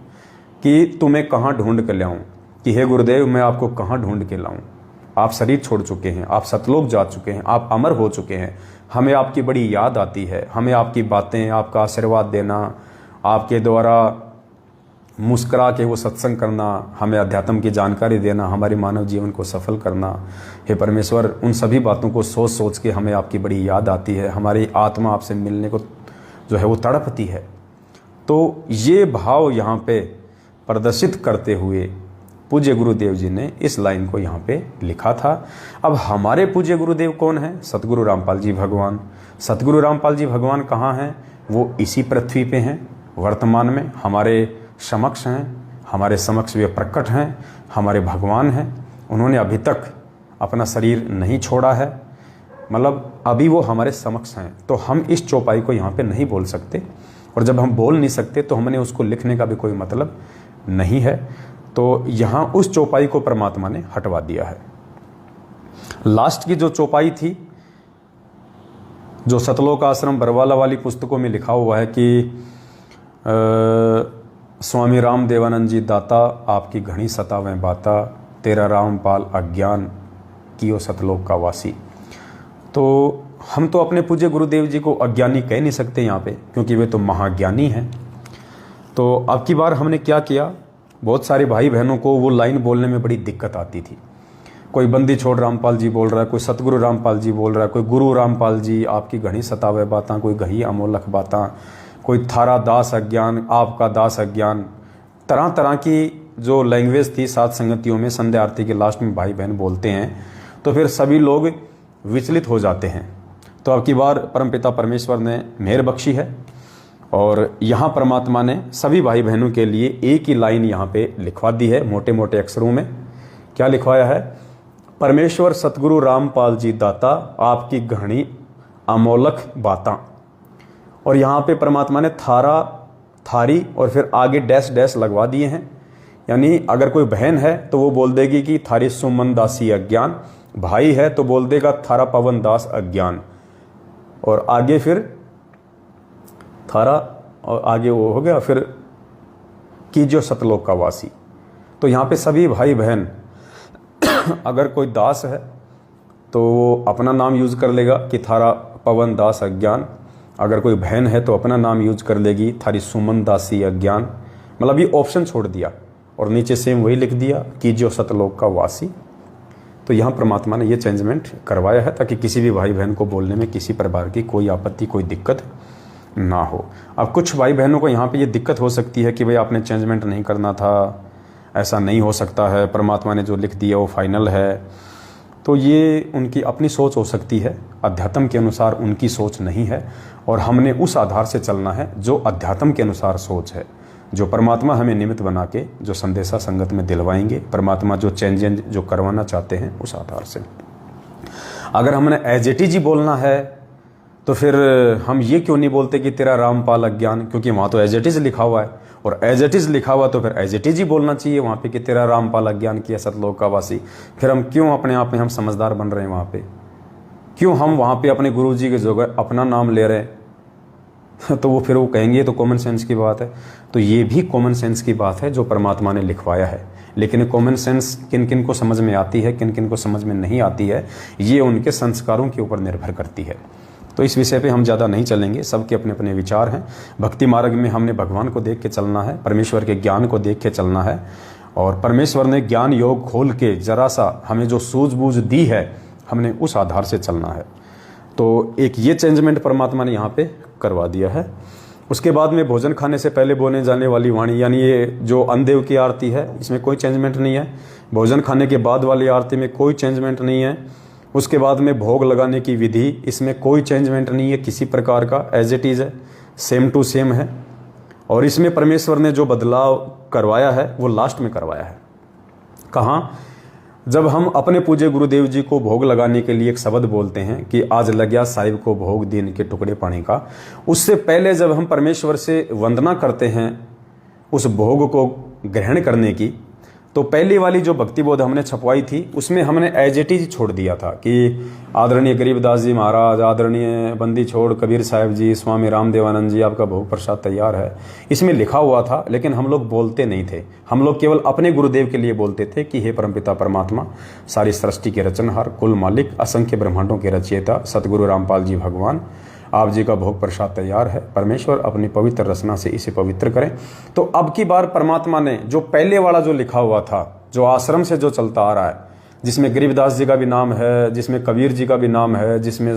कि तुम्हें कहाँ ढूंढ कर लाऊं, कि हे गुरुदेव मैं आपको कहाँ ढूंढ के लाऊं। आप शरीर छोड़ चुके हैं, आप सतलोक जा चुके हैं, आप अमर हो चुके हैं। हमें आपकी बड़ी याद आती है, हमें आपकी बातें, आपका आशीर्वाद देना, आपके द्वारा मुस्कुरा के वो सत्संग करना, हमें अध्यात्म की जानकारी देना, हमारे मानव जीवन को सफल करना। हे परमेश्वर, उन सभी बातों को सोच सोच के हमें आपकी बड़ी याद आती है। हमारी आत्मा आपसे मिलने को जो है वो तड़पती है। तो ये भाव यहाँ पे प्रदर्शित करते हुए पूज्य गुरुदेव जी ने इस लाइन को यहाँ पे लिखा था। अब हमारे पूज्य गुरुदेव कौन है? सतगुरु रामपाल जी भगवान। सतगुरु रामपाल जी भगवान कहाँ हैं? वो इसी पृथ्वी पे हैं वर्तमान में। हमारे समक्ष हैं, हमारे समक्ष वे प्रकट हैं, हमारे भगवान हैं। उन्होंने अभी तक अपना शरीर नहीं छोड़ा है, मतलब अभी वो हमारे समक्ष हैं। तो हम इस चौपाई को यहाँ पे नहीं बोल सकते, और जब हम बोल नहीं सकते तो हमने उसको लिखने का भी कोई मतलब नहीं है। तो यहाँ उस चौपाई को परमात्मा ने हटवा दिया है। लास्ट की जो चौपाई थी, जो सतलोक आश्रम बरवाला वाली पुस्तकों में लिखा हुआ है कि स्वामी राम देवानंद जी दाता आपकी घनी सतावें बाता, तेरा रामपाल अज्ञान कियो सतलोक का वासी। तो हम तो अपने पूज्य गुरुदेव जी को अज्ञानी कह नहीं सकते यहाँ पे, क्योंकि वे तो महाज्ञानी हैं। तो अब की बार हमने क्या किया, बहुत सारे भाई बहनों को वो लाइन बोलने में बड़ी दिक्कत आती थी। कोई बंदी छोड़ रामपाल जी बोल रहा है, कोई सतगुरु रामपाल जी बोल रहा है, कोई गुरु रामपाल जी आपकी घनी सतावे बातां, कोई घही अमोलक बातां, कोई थारा दास अज्ञान, आपका दास अज्ञान। तरह तरह की जो लैंग्वेज थी सात संगतियों में, संध्या आरती के लास्ट में भाई बहन बोलते हैं, तो फिर सभी लोग विचलित हो जाते हैं। तो अब की बार परमपिता परमेश्वर ने मेहर बख्शी है, और यहाँ परमात्मा ने सभी भाई बहनों के लिए एक ही लाइन यहाँ पे लिखवा दी है, मोटे मोटे अक्षरों में। क्या लिखवाया है? परमेश्वर सतगुरु रामपाल जी दाता आपकी घनी अमोलक बातां। और यहाँ पे परमात्मा ने थारा, थारी और फिर आगे डैश डैश लगवा दिए हैं। यानी अगर कोई बहन है तो वो बोल देगी कि थारी सुमन दासी अज्ञान, भाई है तो बोल देगा थारा पवन दास अज्ञान, और आगे फिर थारा और आगे वो हो गया फिर कीजियो सतलोक का वासी। तो यहाँ पे सभी भाई बहन अगर कोई दास है तो वो अपना नाम यूज कर लेगा कि थारा पवन दास अज्ञान, अगर कोई बहन है तो अपना नाम यूज कर लेगी थारी सुमन दासी अज्ञान। मतलब ये ऑप्शन छोड़ दिया और नीचे सेम वही लिख दिया कीजियो सतलोक का वासी। तो यहाँ परमात्मा ने ये चेंजमेंट करवाया है ताकि किसी भी भाई बहन को बोलने में किसी प्रकार की कोई आपत्ति, कोई दिक्कत ना हो। अब कुछ भाई बहनों को यहाँ पे ये दिक्कत हो सकती है कि भाई आपने चेंजमेंट नहीं करना था, ऐसा नहीं हो सकता है, परमात्मा ने जो लिख दिया वो फाइनल है। तो ये उनकी अपनी सोच हो सकती है, अध्यात्म के अनुसार उनकी सोच नहीं है, और हमने उस आधार से चलना है जो अध्यात्म के अनुसार सोच है, जो परमात्मा हमें निमित्त बना के जो संदेशा संगत में दिलवाएंगे, परमात्मा जो चेंजेस जो करवाना चाहते हैं उस आधार से। अगर हमने एज इट इज ही बोलना है तो फिर हम ये क्यों नहीं बोलते कि तेरा रामपाल अज्ञान, क्योंकि वहाँ तो एज इट इज लिखा हुआ है, और एज इट इज लिखा हुआ तो फिर एज इट इज ही बोलना चाहिए वहाँ पे कि तेरा रामपाल अज्ञान किया सतलोक का वासी। फिर हम क्यों अपने आप में हम समझदार बन रहे हैं वहाँ पे, क्यों हम वहाँ पे अपने गुरु जी की जगह अपना नाम ले रहे हैं? तो वो फिर वो कहेंगे तो कॉमन सेंस की बात है। तो ये भी कॉमन सेंस की बात है जो परमात्मा ने लिखवाया है, लेकिन कॉमन सेंस किन किन को समझ में आती है, किन किन को समझ में नहीं आती है, ये उनके संस्कारों के ऊपर निर्भर करती है। तो इस विषय पे हम ज़्यादा नहीं चलेंगे, सबके अपने अपने विचार हैं। भक्ति मार्ग में हमने भगवान को देख के चलना है, परमेश्वर के ज्ञान को देख के चलना है, और परमेश्वर ने ज्ञान योग खोल के जरा सा हमें जो सूझबूझ दी है हमने उस आधार से चलना है। तो एक ये चेंजमेंट परमात्मा ने यहाँ पे करवा दिया है। उसके बाद में भोजन खाने से पहले बोले जाने वाली वाणी, यानी ये जो अन्नदेव की आरती है इसमें कोई चेंजमेंट नहीं है। भोजन खाने के बाद वाली आरती में कोई चेंजमेंट नहीं है। उसके बाद में भोग लगाने की विधि, इसमें कोई चेंजमेंट नहीं है किसी प्रकार का, एज इट इज़ है, सेम टू सेम है। और इसमें परमेश्वर ने जो बदलाव करवाया है वो लास्ट में करवाया है। कहाँ? जब हम अपने पूज्य गुरुदेव जी को भोग लगाने के लिए एक शब्द बोलते हैं कि आज लग्या साहिब को भोग दिन के टुकड़े पानी का, उससे पहले जब हम परमेश्वर से वंदना करते हैं उस भोग को ग्रहण करने की, तो पहली वाली जो भक्ति बोध हमने छपवाई थी उसमें हमने एज इट इज छोड़ दिया था कि आदरणीय गरीबदास जी महाराज, आदरणीय बंदी छोड़ कबीर साहिब जी, स्वामी राम देवानंद जी, आपका भोग प्रसाद तैयार है, इसमें लिखा हुआ था। लेकिन हम लोग बोलते नहीं थे, हम लोग केवल अपने गुरुदेव के लिए बोलते थे कि हे परमपिता परमात्मा, सारी सृष्टि के रचनहार, कुल मालिक, असंख्य ब्रह्मांडों के रचयिता सतगुरु रामपाल जी भगवान, आप जी का भोग प्रसाद तैयार है, परमेश्वर अपनी पवित्र रचना से इसे पवित्र करें। तो अब की बार परमात्मा ने जो पहले वाला जो लिखा हुआ था, जो आश्रम से जो चलता आ रहा है, जिसमें गरीबदास जी का भी नाम है, जिसमें कबीर जी का भी नाम है, जिसमें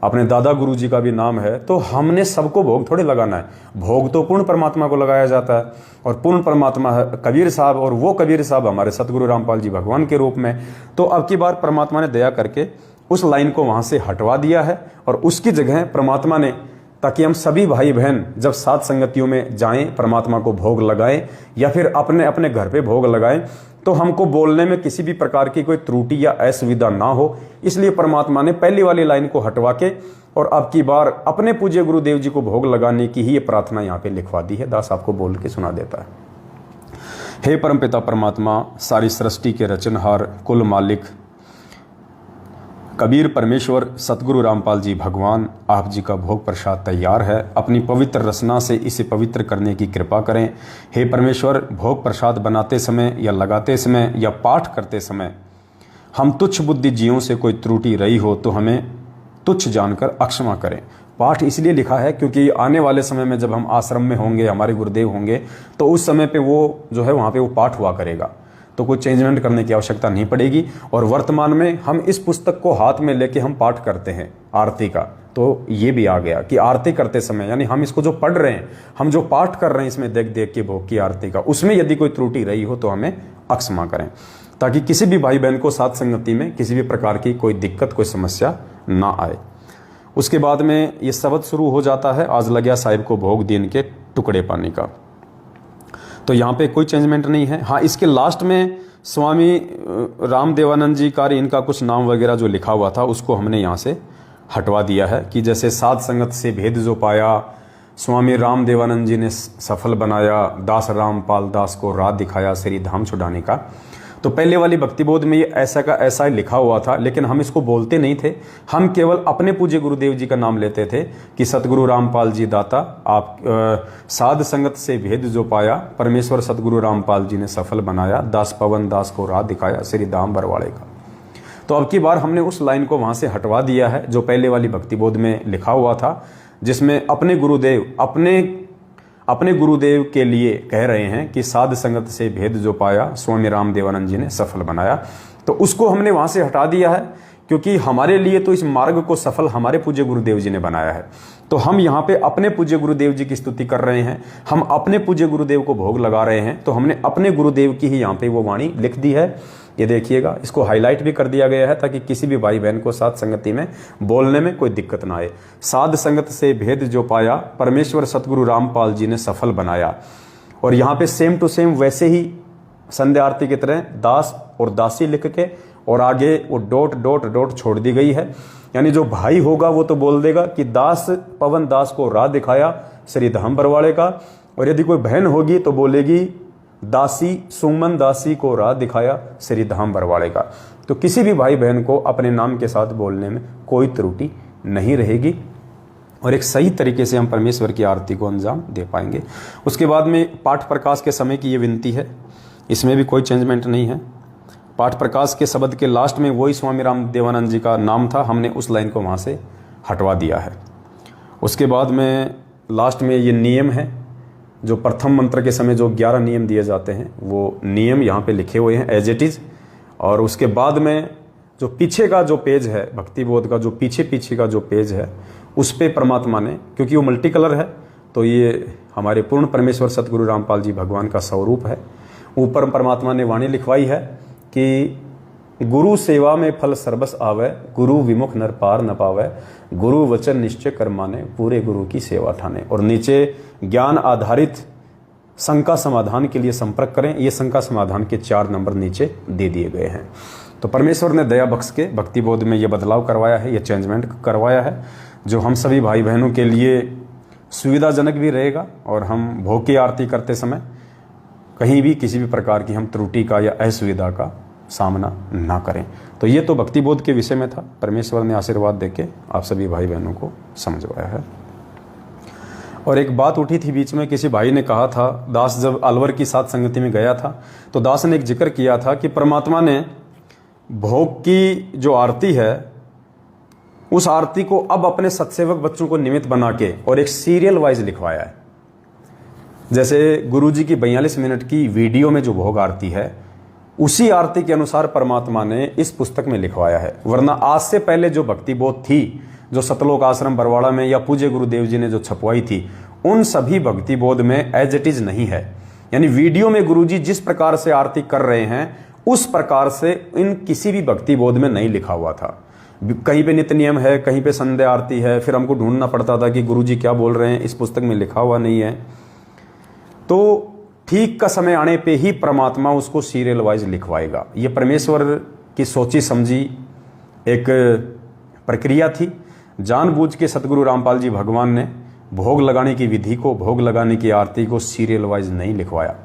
अपने दादा गुरु जी का भी नाम है, तो हमने सबको भोग थोड़े लगाना है। भोग तो पूर्ण परमात्मा को लगाया जाता है, और पूर्ण परमात्मा है कबीर साहब, और वो कबीर साहब हमारे सतगुरु रामपाल जी भगवान के रूप में। तो अब की बार परमात्मा ने दया करके उस लाइन को वहाँ से हटवा दिया है, और उसकी जगह परमात्मा ने ताकि हम सभी भाई बहन जब साध संगतियों में जाएं, परमात्मा को भोग लगाएं या फिर अपने अपने घर पे भोग लगाएं, तो हमको बोलने में किसी भी प्रकार की कोई त्रुटि या असुविधा ना हो। इसलिए परमात्मा ने पहली वाली लाइन को हटवा के और अब की बार अपने पूज्य गुरुदेव जी को भोग लगाने की ही ये प्रार्थना यहाँ पे लिखवा दी है। दास आपको बोल के सुना देता है। हे परमपिता परमात्मा, सारी सृष्टि के रचनहार, कुल मालिक कबीर परमेश्वर सतगुरु रामपाल जी भगवान, आप जी का भोग प्रसाद तैयार है। अपनी पवित्र रचना से इसे पवित्र करने की कृपा करें। हे परमेश्वर, भोग प्रसाद बनाते समय या लगाते समय या पाठ करते समय हम तुच्छ बुद्धि जीवों से कोई त्रुटि रही हो तो हमें तुच्छ जानकर अक्षमा करें। पाठ इसलिए लिखा है क्योंकि आने वाले समय में जब हम आश्रम में होंगे, हमारे गुरुदेव होंगे, तो उस समय पे वो जो है वहाँ पे वो पाठ हुआ करेगा, तो कोई चेंजमेंट करने की आवश्यकता नहीं पड़ेगी। और वर्तमान में हम इस पुस्तक को हाथ में लेके हम पाठ करते हैं आरती का, तो ये भी आ गया कि आरती करते समय यानी हम इसको जो पढ़ रहे हैं, हम जो पाठ कर रहे हैं इसमें देख देख के भोग की आरती का, उसमें यदि कोई त्रुटि रही हो तो हमें अक्षमा करें, ताकि किसी भी भाई बहन को साथ संगति में किसी भी प्रकार की कोई दिक्कत, कोई समस्या ना आए। उसके बाद में ये शब्द शुरू हो जाता है, आज लग्या साहिब को भोग दीन के टुकड़े पानी का। तो यहाँ पे कोई चेंजमेंट नहीं है। हाँ, इसके लास्ट में स्वामी रामदेवानंद जी का इनका कुछ नाम वगैरह जो लिखा हुआ था उसको हमने यहाँ से हटवा दिया है कि जैसे साध संगत से भेद जो पाया, स्वामी रामदेवानंद जी ने सफल बनाया, दास रामपाल दास को राह दिखाया श्री धाम छुड़ाने का। तो पहले वाली भक्तिबोध में ये ऐसा का ऐसा ही लिखा हुआ था, लेकिन हम इसको बोलते नहीं थे। हम केवल अपने पूज्य गुरुदेव जी का नाम लेते थे कि सतगुरु रामपाल जी दाता, आप साध संगत से भेद जो पाया, परमेश्वर सतगुरु रामपाल जी ने सफल बनाया, दास पवन दास को राह दिखाया श्री धाम बरवाड़े का। तो अब की बार हमने उस लाइन को वहाँ से हटवा दिया है जो पहले वाली भक्तिबोध में लिखा हुआ था, जिसमें अपने गुरुदेव के लिए कह रहे हैं कि साध संगत से भेद जो पाया, स्वामी रामदेवानंद जी ने सफल बनाया। तो उसको हमने वहां से हटा दिया है क्योंकि हमारे लिए तो इस मार्ग को सफल हमारे पूज्य गुरुदेव जी ने बनाया है। तो हम यहाँ पे अपने पूज्य गुरुदेव जी की स्तुति कर रहे हैं, हम अपने पूज्य गुरुदेव को भोग लगा रहे हैं, तो हमने अपने गुरुदेव की ही यहाँ पे वो वाणी लिख दी है। ये देखिएगा, इसको हाईलाइट भी कर दिया गया है ताकि किसी भी भाई बहन को साध संगति में बोलने में कोई दिक्कत ना आए। साध संगत से भेद जो पाया, परमेश्वर सतगुरु रामपाल जी ने सफल बनाया। और यहाँ पे सेम टू सेम वैसे ही संध्या आरती की तरह दास और दासी लिख के और आगे वो डॉट डॉट डॉट छोड़ दी गई है। यानी जो भाई होगा वो तो बोल देगा कि दास पवन दास को राह दिखाया श्री धाम बरवाड़े का, और यदि कोई बहन होगी तो बोलेगी दासी सुमन दासी को राह दिखाया श्री धाम बरवाड़े का। तो किसी भी भाई बहन को अपने नाम के साथ बोलने में कोई त्रुटि नहीं रहेगी और एक सही तरीके से हम परमेश्वर की आरती को अंजाम दे पाएंगे। उसके बाद में पाठ प्रकाश के समय की ये विनती है, इसमें भी कोई चेंजमेंट नहीं है। पाठ प्रकाश के शब्द के लास्ट में वही स्वामी रामदेवानंद जी का नाम था, हमने उस लाइन को वहाँ से हटवा दिया है। उसके बाद में लास्ट में ये नियम है, जो प्रथम मंत्र के समय जो 11 नियम दिए जाते हैं वो नियम यहाँ पे लिखे हुए हैं एज इट इज़। और उसके बाद में जो पीछे का जो पेज है भक्ति बोध का, जो पीछे का जो पेज है उस पे परमात्मा ने, क्योंकि वो मल्टी कलर है तो ये हमारे पूर्ण परमेश्वर सतगुरु रामपाल जी भगवान का स्वरूप है। ऊपर परमात्मा ने वाणी लिखवाई है कि गुरु सेवा में फल सर्बस आवे, गुरु विमुख नर पार न पावे, गुरु वचन निश्चय कर माने, पूरे गुरु की सेवा ठाने। और नीचे ज्ञान आधारित शंका समाधान के लिए संपर्क करें, ये शंका समाधान के 4 नंबर नीचे दे दिए गए हैं। तो परमेश्वर ने दया बख्श के भक्ति बोध में ये बदलाव करवाया है, ये चेंजमेंट करवाया है, जो हम सभी भाई बहनों के लिए सुविधाजनक भी रहेगा और हम भोग की आरती करते समय कहीं भी किसी भी प्रकार की हम त्रुटि का या असुविधा का सामना ना करें। तो ये तो भक्ति बोध के विषय में था। परमेश्वर ने आशीर्वाद देके आप सभी भाई बहनों को समझवाया है। और एक बात उठी थी बीच में, किसी भाई ने कहा था, दास जब अलवर की साथ संगति में गया था तो दास ने एक जिक्र किया था कि परमात्मा ने भोग की जो आरती है उस आरती को अब अपने सत्सेवक बच्चों को निमित्त बना के और एक सीरियल वाइज लिखवाया है। जैसे गुरुजी की 42 मिनट की वीडियो में जो भोग आरती है उसी आरती के अनुसार परमात्मा ने इस पुस्तक में लिखवाया है। वरना आज से पहले जो भक्ति बोध थी, जो सतलोक आश्रम बरवाड़ा में या पूज्य गुरुदेव जी ने जो छपवाई थी, उन सभी भक्ति बोध में एज इट इज नहीं है। यानी वीडियो में गुरुजी जिस प्रकार से आरती कर रहे हैं उस प्रकार से इन किसी भी भक्ति बोध में नहीं लिखा हुआ था। कहीं पे नित्य नियम है, कहीं पे संध्या आरती है, फिर हमको ढूंढना पड़ता था कि गुरुजी क्या बोल रहे हैं, इस पुस्तक में लिखा हुआ नहीं है। तो ठीक का समय आने पे ही परमात्मा उसको सीरियल वाइज लिखवाएगा। ये परमेश्वर की सोची समझी एक प्रक्रिया थी। जानबूझ के सतगुरु रामपाल जी भगवान ने भोग लगाने की विधि को, भोग लगाने की आरती को सीरियल वाइज नहीं लिखवाया,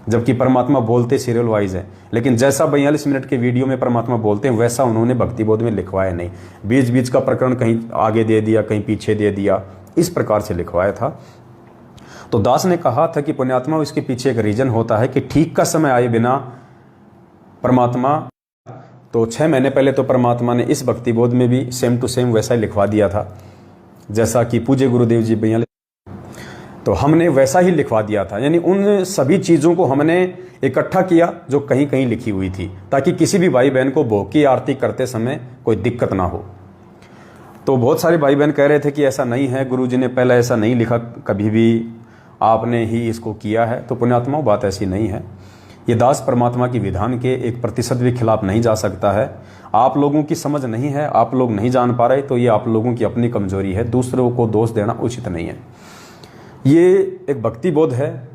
जबकि परमात्मा बोलते सीरियल वाइज है। लेकिन जैसा 42 मिनट के वीडियो में परमात्मा बोलते हैं वैसा उन्होंने भक्ति बोध में लिखवाया नहीं। बीच बीच का प्रकरण कहीं आगे दे दिया, कहीं पीछे दे दिया, इस प्रकार से लिखवाया था। तो दास ने कहा था कि पुण्यात्मा, इसके पीछे एक रीजन होता है कि ठीक का समय आए बिना परमात्मा, तो 6 महीने पहले तो परमात्मा ने इस भक्ति बोध में भी सेम टू सेम वैसा ही लिखवा दिया था जैसा कि पूज्य गुरुदेव जी 42, तो हमने वैसा ही लिखवा दिया था। यानी उन सभी चीज़ों को हमने इकट्ठा किया जो कहीं कहीं लिखी हुई थी, ताकि किसी भी भाई बहन को भोग की आरती करते समय कोई दिक्कत ना हो। तो बहुत सारे भाई बहन कह रहे थे कि ऐसा नहीं है, गुरुजी ने पहले ऐसा नहीं लिखा कभी भी, आपने ही इसको किया है। तो पुण्यात्माओं, बात ऐसी नहीं है। ये दास परमात्मा की विधान के 1% भी खिलाफ नहीं जा सकता है। आप लोगों की समझ नहीं है, आप लोग नहीं जान पा रहे, तो ये आप लोगों की अपनी कमजोरी है, दूसरों को दोष देना उचित नहीं है। ये एक भक्ति बोध है,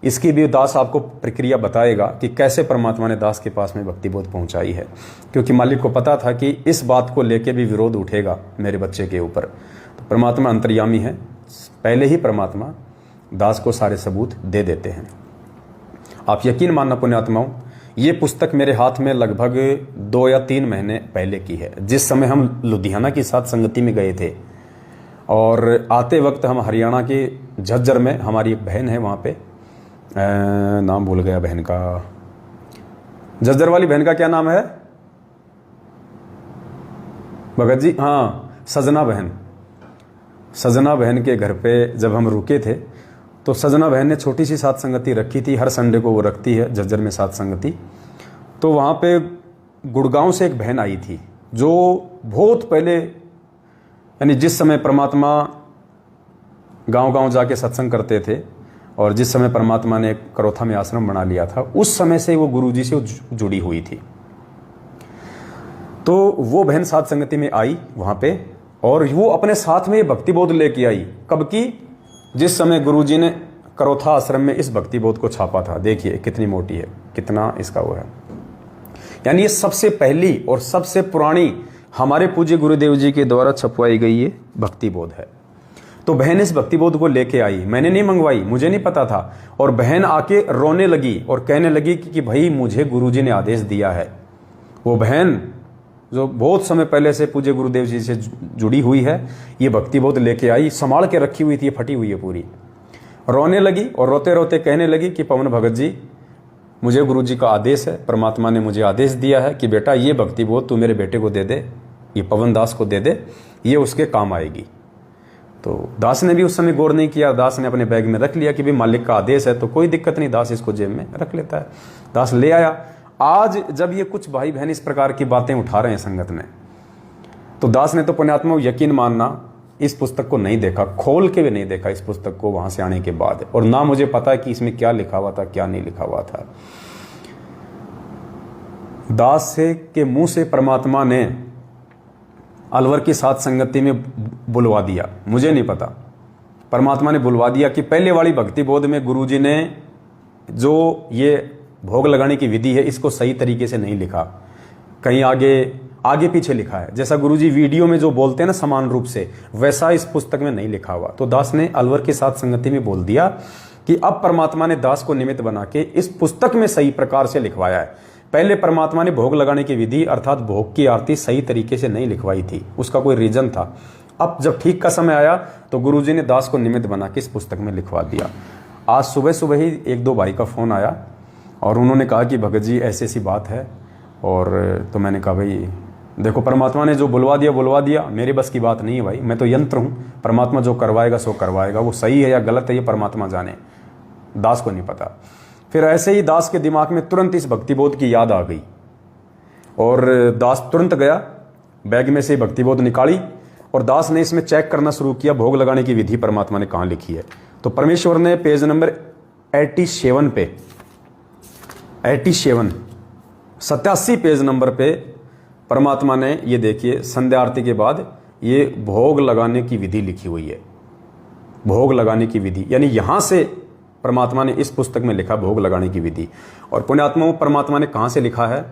इसकी भी दास आपको प्रक्रिया बताएगा कि कैसे परमात्मा ने दास के पास में भक्ति बोध पहुंचाई है, क्योंकि मालिक को पता था कि इस बात को लेके भी विरोध उठेगा मेरे बच्चे के ऊपर। तो परमात्मा अंतर्यामी है, पहले ही परमात्मा दास को सारे सबूत दे देते हैं। आप यकीन मानना पुण्यात्माओं, ये पुस्तक मेरे हाथ में लगभग 2 या 3 महीने पहले की है, जिस समय हम लुधियाना की साथ संगति में गए थे। और आते वक्त हम हरियाणा के झज्जर में, हमारी एक बहन है वहाँ पे, नाम भूल गया बहन का, झज्जर वाली बहन का क्या नाम है भगत जी? हाँ, सजना बहन। सजना बहन के घर पे जब हम रुके थे तो सजना बहन ने छोटी सी साथ संगति रखी थी, हर संडे को वो रखती है झज्जर में साथ संगति। तो वहाँ पे गुड़गांव से एक बहन आई थी जो बहुत पहले, यानी जिस समय परमात्मा गांव-गांव जाके सत्संग करते थे और जिस समय परमात्मा ने करोथा में आश्रम बना लिया था, उस समय से वो गुरुजी से जुड़ी हुई थी। तो वो बहन साथ संगति में आई वहाँ पे, और वो अपने साथ में ये भक्ति बोध लेके आई। कब की? जिस समय गुरुजी ने करोथा आश्रम में इस भक्ति बोध को छापा था। देखिए कितनी मोटी है, कितना इसका वो है। यानी ये सबसे पहली और सबसे पुरानी हमारे पूज्य गुरुदेव जी के द्वारा छपवाई गई ये भक्ति बोध है। तो बहन इस भक्ति बोध को लेके आई, मैंने नहीं मंगवाई, मुझे नहीं पता था। और बहन आके रोने लगी और कहने लगी कि भाई मुझे गुरुजी ने आदेश दिया है। वो बहन जो बहुत समय पहले से पूज्य गुरुदेव जी से जुड़ी हुई है, ये भक्ति बोध लेके आई, संभाल के रखी हुई थी, फटी हुई है पूरी। रोने लगी और रोते रोते कहने लगी कि पवन भगत जी, मुझे गुरुजी का आदेश है, परमात्मा ने मुझे आदेश दिया है कि बेटा ये भक्ति बोध तू मेरे बेटे को दे दे, ये पवन दास को दे दे, ये उसके काम आएगी। तो दास ने भी उस समय गौर नहीं किया, दास ने अपने बैग में रख लिया कि भाई मालिक का आदेश है तो कोई दिक्कत नहीं, दास इसको जेब में रख लेता है। दास ले आया। आज जब ये कुछ भाई बहन इस प्रकार की बातें उठा रहे हैं संगत में, तो दास ने तो पुण्यात्मा यकीन मानना इस पुस्तक को नहीं देखा, खोल के भी नहीं देखा इस पुस्तक को वहां से आने के बाद, और ना मुझे पता है कि इसमें क्या लिखा हुआ था क्या नहीं लिखा हुआ था। दास से के मुंह से परमात्मा ने अलवर की साथ संगति में बुलवा दिया, मुझे नहीं पता, परमात्मा ने बुलवा दिया कि पहले वाली भक्ति बोध में गुरुजी ने जो ये भोग लगाने की विधि है इसको सही तरीके से नहीं लिखा, कहीं आगे पीछे लिखा है। जैसा गुरुजी वीडियो में जो बोलते हैं ना समान रूप से, वैसा इस पुस्तक में नहीं लिखा हुआ। तो दास ने अलवर के साथ संगति में बोल दिया कि अब परमात्मा ने दास को निमित्त बना के इस पुस्तक में सही प्रकार से लिखवाया है। पहले परमात्मा ने भोग लगाने की विधि अर्थात भोग की आरती सही तरीके से नहीं लिखवाई थी, उसका कोई रीजन था। अब जब ठीक का समय आया तो गुरुजी ने दास को निमित्त बना के इस पुस्तक में लिखवा दिया। आज सुबह सुबह ही 1-2 भाई का फोन आया और उन्होंने कहा कि भगत जी ऐसी ऐसी बात है। और तो मैंने कहा भाई देखो, परमात्मा ने जो बुलवा दिया, मेरे बस की बात नहीं है भाई, मैं तो यंत्र हूँ, परमात्मा जो करवाएगा सो करवाएगा, वो सही है या गलत है ये परमात्मा जाने, दास को नहीं पता। फिर ऐसे ही दास के दिमाग में तुरंत इस भक्ति बोध की याद आ गई और दास तुरंत गया, बैग में से भक्ति बोध निकाली और दास ने इसमें चेक करना शुरू किया भोग लगाने की विधि परमात्मा ने कहाँ लिखी है। तो परमेश्वर ने पेज नंबर 87 पे 87 पेज नंबर पे परमात्मा ने ये देखिए संध्या आरती के बाद ये भोग लगाने की विधि लिखी हुई है। भोग लगाने की विधि यानी यहां से परमात्मा ने इस पुस्तक में लिखा भोग लगाने की विधि। और पुण्यात्माओं, परमात्मा ने कहां से लिखा है?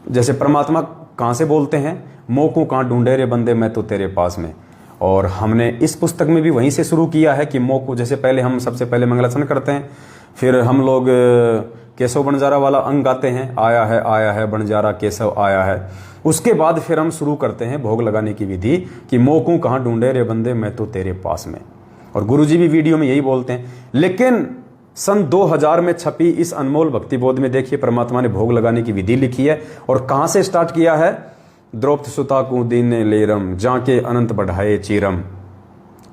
जैसे परमात्मा कहां से बोलते हैं, मोह को कहां ढूंढे रे बंदे मैं तो तेरे पास में। और हमने इस पुस्तक में भी वहीं से शुरू किया है कि मोह को, जैसे पहले हम सबसे पहले मंगलाचरण करते हैं, फिर हम लोग केशव बंजारा वाला अंग गाते हैं, आया है बंजारा केशव आया है। उसके बाद फिर हम शुरू करते हैं भोग लगाने की विधि कि मोह को कहां ढूंढे रे बंदे मैं तो तेरे पास में। और गुरुजी भी वीडियो में यही बोलते हैं। लेकिन सन 2000 में छपी इस अनमोल भक्ति बोध में देखिए परमात्मा ने भोग लगाने की विधि लिखी है। और कहां से स्टार्ट किया है? द्रौपद सुता को दीने लेरम जाके अनंत बढ़ाए चीरम।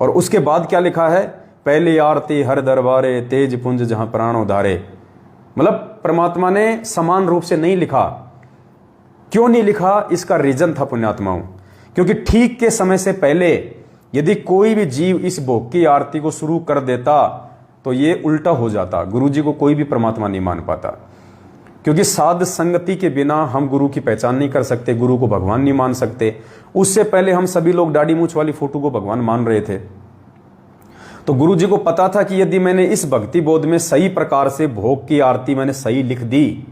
और उसके बाद क्या लिखा है? पहली आरती हर दरबारे तेज पुंज जहां प्राण उधारे। मतलब परमात्मा ने समान रूप से नहीं लिखा। क्यों नहीं लिखा? इसका रीजन था पुण्यात्माओं, क्योंकि ठीक के समय से पहले यदि कोई भी जीव इस भोग की आरती को शुरू कर देता तो ये उल्टा हो जाता। गुरु जी को कोई भी परमात्मा नहीं मान पाता, क्योंकि साध संगति के बिना हम गुरु की पहचान नहीं कर सकते, गुरु को भगवान नहीं मान सकते। उससे पहले हम सभी लोग दाढ़ी मूंछ वाली फोटो को भगवान मान रहे थे। तो गुरु जी को पता था कि यदि मैंने इस भक्ति बोध में सही प्रकार से भोग की आरती मैंने सही लिख दी,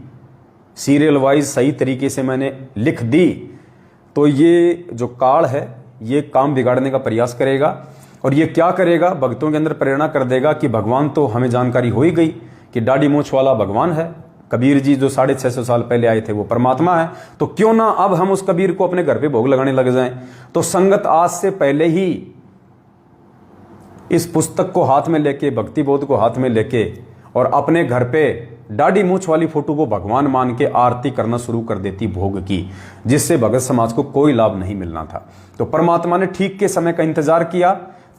सीरियल वाइज सही तरीके से मैंने लिख दी, तो ये जो काल है ये काम बिगाड़ने का प्रयास करेगा। और ये क्या करेगा? भक्तों के अंदर प्रेरणा कर देगा कि भगवान तो हमें जानकारी हो ही गई कि दाढ़ी मूंछ वाला भगवान है। कबीर जी जो 650 साल पहले आए थे वो परमात्मा है। तो क्यों ना अब हम उस कबीर को अपने घर पे भोग लगाने लग जाएं। तो संगत आज से पहले ही इस पुस्तक को हाथ में लेके, भक्ति बोध को हाथ में लेके और अपने घर पे दाढ़ी मूंछ वाली फोटो को भगवान मान के आरती करना शुरू कर देती भोग की, जिससे भगत समाज को कोई लाभ नहीं मिलना था। तो परमात्मा ने ठीक के समय का इंतजार किया।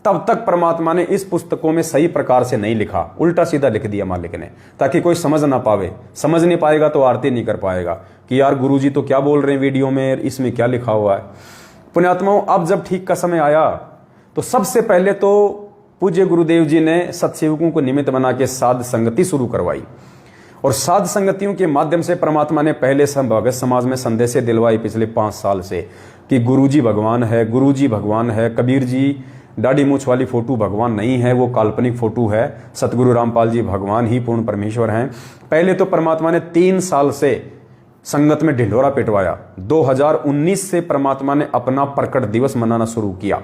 तब तक परमात्मा ने इस पुस्तकों में सही प्रकार से नहीं लिखा, उल्टा सीधा लिख दिया मालिक ने, ताकि कोई समझ ना पावे। समझ नहीं पाएगा तो आरती नहीं कर पाएगा कि यार गुरुजी तो क्या बोल रहे हैं वीडियो में, इसमें क्या लिखा हुआ है। पुण्यात्माओं, अब जब ठीक का समय आया तो सबसे पहले तो पूज्य गुरुदेव जी ने सत्सेवकों को निमित्त बना के साध संगति शुरू करवाई। और साध संगतियों के माध्यम से परमात्मा ने पहले भगत समाज में संदेशें दिलवाई पिछले 5 साल से कि गुरुजी भगवान है, गुरुजी भगवान है। कबीर जी दाढ़ी मूंछ वाली फोटो भगवान नहीं है, वो काल्पनिक फोटो है। सतगुरु रामपाल जी भगवान ही पूर्ण परमेश्वर हैं। पहले तो परमात्मा ने 3 साल से संगत में ढिंढोरा पिटवाया। 2019 से परमात्मा ने अपना प्रकट दिवस मनाना शुरू किया।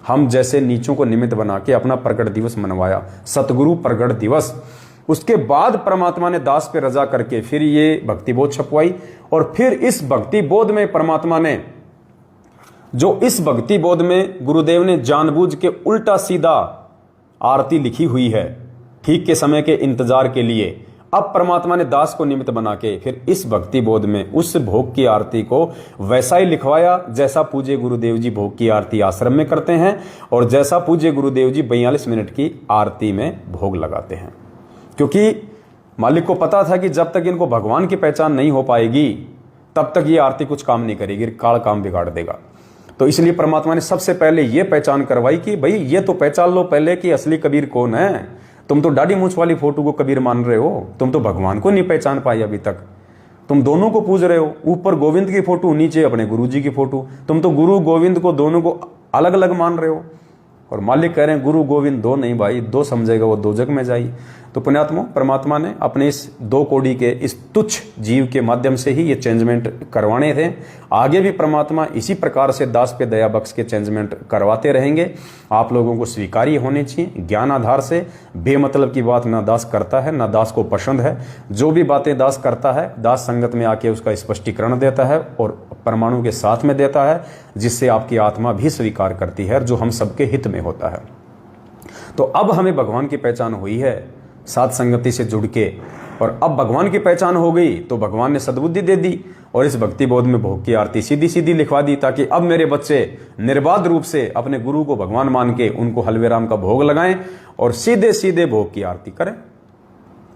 हम जैसे नीचों को निमित्त बना के अपना प्रकट दिवस मनवाया, सतगुरु प्रकट दिवस। उसके बाद परमात्मा ने दास पे रजा करके फिर ये भक्ति बोध छपवाई। और फिर इस भक्ति बोध में परमात्मा ने, जो इस भक्ति बोध में गुरुदेव ने जानबूझ के उल्टा सीधा आरती लिखी हुई है ठीक के समय के इंतजार के लिए, अब परमात्मा ने दास को निमित्त बना के फिर इस भक्ति बोध में उस भोग की आरती को वैसा ही लिखवाया जैसा पूज्य गुरुदेव जी भोग की आरती आश्रम में करते हैं और जैसा पूज्य गुरुदेव जी 42 मिनट की आरती में भोग लगाते हैं। क्योंकि मालिक को पता था कि जब तक इनको भगवान की पहचान नहीं हो पाएगी तब तक ये आरती कुछ काम नहीं करेगी, काल काम बिगाड़ देगा। तो इसलिए परमात्मा ने सबसे पहले ये पहचान करवाई कि भाई ये तो पहचान लो पहले कि असली कबीर कौन है। तुम तो दाढ़ी मूंछ वाली फोटो को कबीर मान रहे हो, तुम तो भगवान को नहीं पहचान पाई अभी तक। तुम दोनों को पूज रहे हो, ऊपर गोविंद की फोटो, नीचे अपने गुरु जी की फोटो। तुम तो गुरु गोविंद को दोनों को अलग अलग मान रहे हो। और मालिक कह रहे हैं गुरु गोविंद दो नहीं भाई, दो समझेगा वो दो जग में जाई। तो पुण्यात्मा परमात्मा ने अपने इस 2 कोड़ी के इस तुच्छ जीव के माध्यम से ही ये चेंजमेंट करवाने थे। आगे भी परमात्मा इसी प्रकार से दास पे दया बख्श के चेंजमेंट करवाते रहेंगे। आप लोगों को स्वीकार्य होने चाहिए ज्ञान आधार से। बेमतलब की बात ना दास करता है ना दास को पसंद है। जो भी बातें दास करता है दास संगत में आके उसका स्पष्टीकरण देता है और परमाणु के साथ में देता है, जिससे आपकी आत्मा भी स्वीकार करती है, जो हम सबके हित में होता है। तो अब हमें भगवान की पहचान हुई है साध संगति से जुड़ के, और अब भगवान की पहचान हो गई तो भगवान ने सद्बुद्धि दे दी और इस भक्ति बोध में भोग की आरती सीधी सीधी लिखवा दी, ताकि अब मेरे बच्चे निर्बाध रूप से अपने गुरु को भगवान मान के उनको हलवे राम का भोग लगाएं और सीधे सीधे भोग की आरती करें।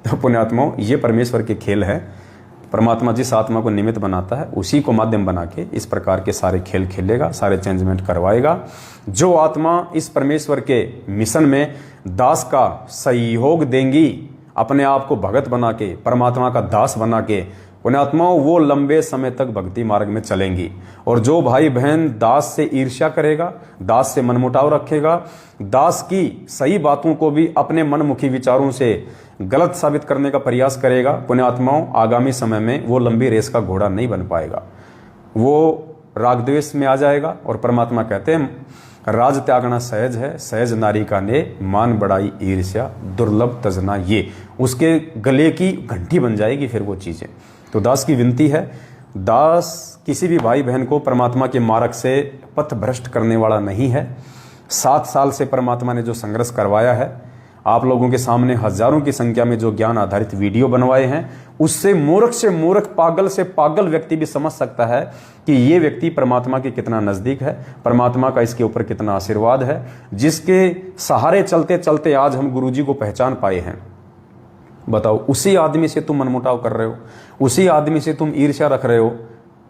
तो पुण्यात्माओं, ये परमेश्वर के खेल है। परमात्मा जिस आत्मा को निमित्त बनाता है उसी को माध्यम बना के इस प्रकार के सारे खेल खेलेगा, सारे चेंजमेंट करवाएगा। जो आत्मा इस परमेश्वर के मिशन में दास का सहयोग देंगी, अपने आप को भगत बना के परमात्मा का दास बना के पुण्यात्माओं वो लंबे समय तक भक्ति मार्ग में चलेंगी। और जो भाई बहन दास से ईर्ष्या करेगा, दास से मनमुटाव रखेगा, दास की सही बातों को भी अपने मनमुखी विचारों से गलत साबित करने का प्रयास करेगा, पुण्यात्माओं आगामी समय में वो लंबी रेस का घोड़ा नहीं बन पाएगा, वो राग द्वेष में आ जाएगा। और परमात्मा कहते हैं राज त्यागना सहज है, सहज नारी का ने मान बढ़ाई ईर्ष्या दुर्लभ तजना, ये उसके गले की घंटी बन जाएगी फिर वो चीजें। तो दास की विनती है, दास किसी भी भाई बहन को परमात्मा के मार्ग से पथ भ्रष्ट करने वाला नहीं है। 7 साल से परमात्मा ने जो संघर्ष करवाया है, आप लोगों के सामने हजारों की संख्या में जो ज्ञान आधारित वीडियो बनवाए हैं, उससे मूर्ख, पागल से पागल व्यक्ति भी समझ सकता है कि ये व्यक्ति परमात्मा के कितना नजदीक है, परमात्मा का इसके ऊपर कितना आशीर्वाद है, जिसके सहारे चलते चलते आज हम गुरुजी को पहचान पाए हैं। बताओ, उसी आदमी से तुम मनमुटाव कर रहे हो, उसी आदमी से तुम ईर्ष्या रख रहे हो,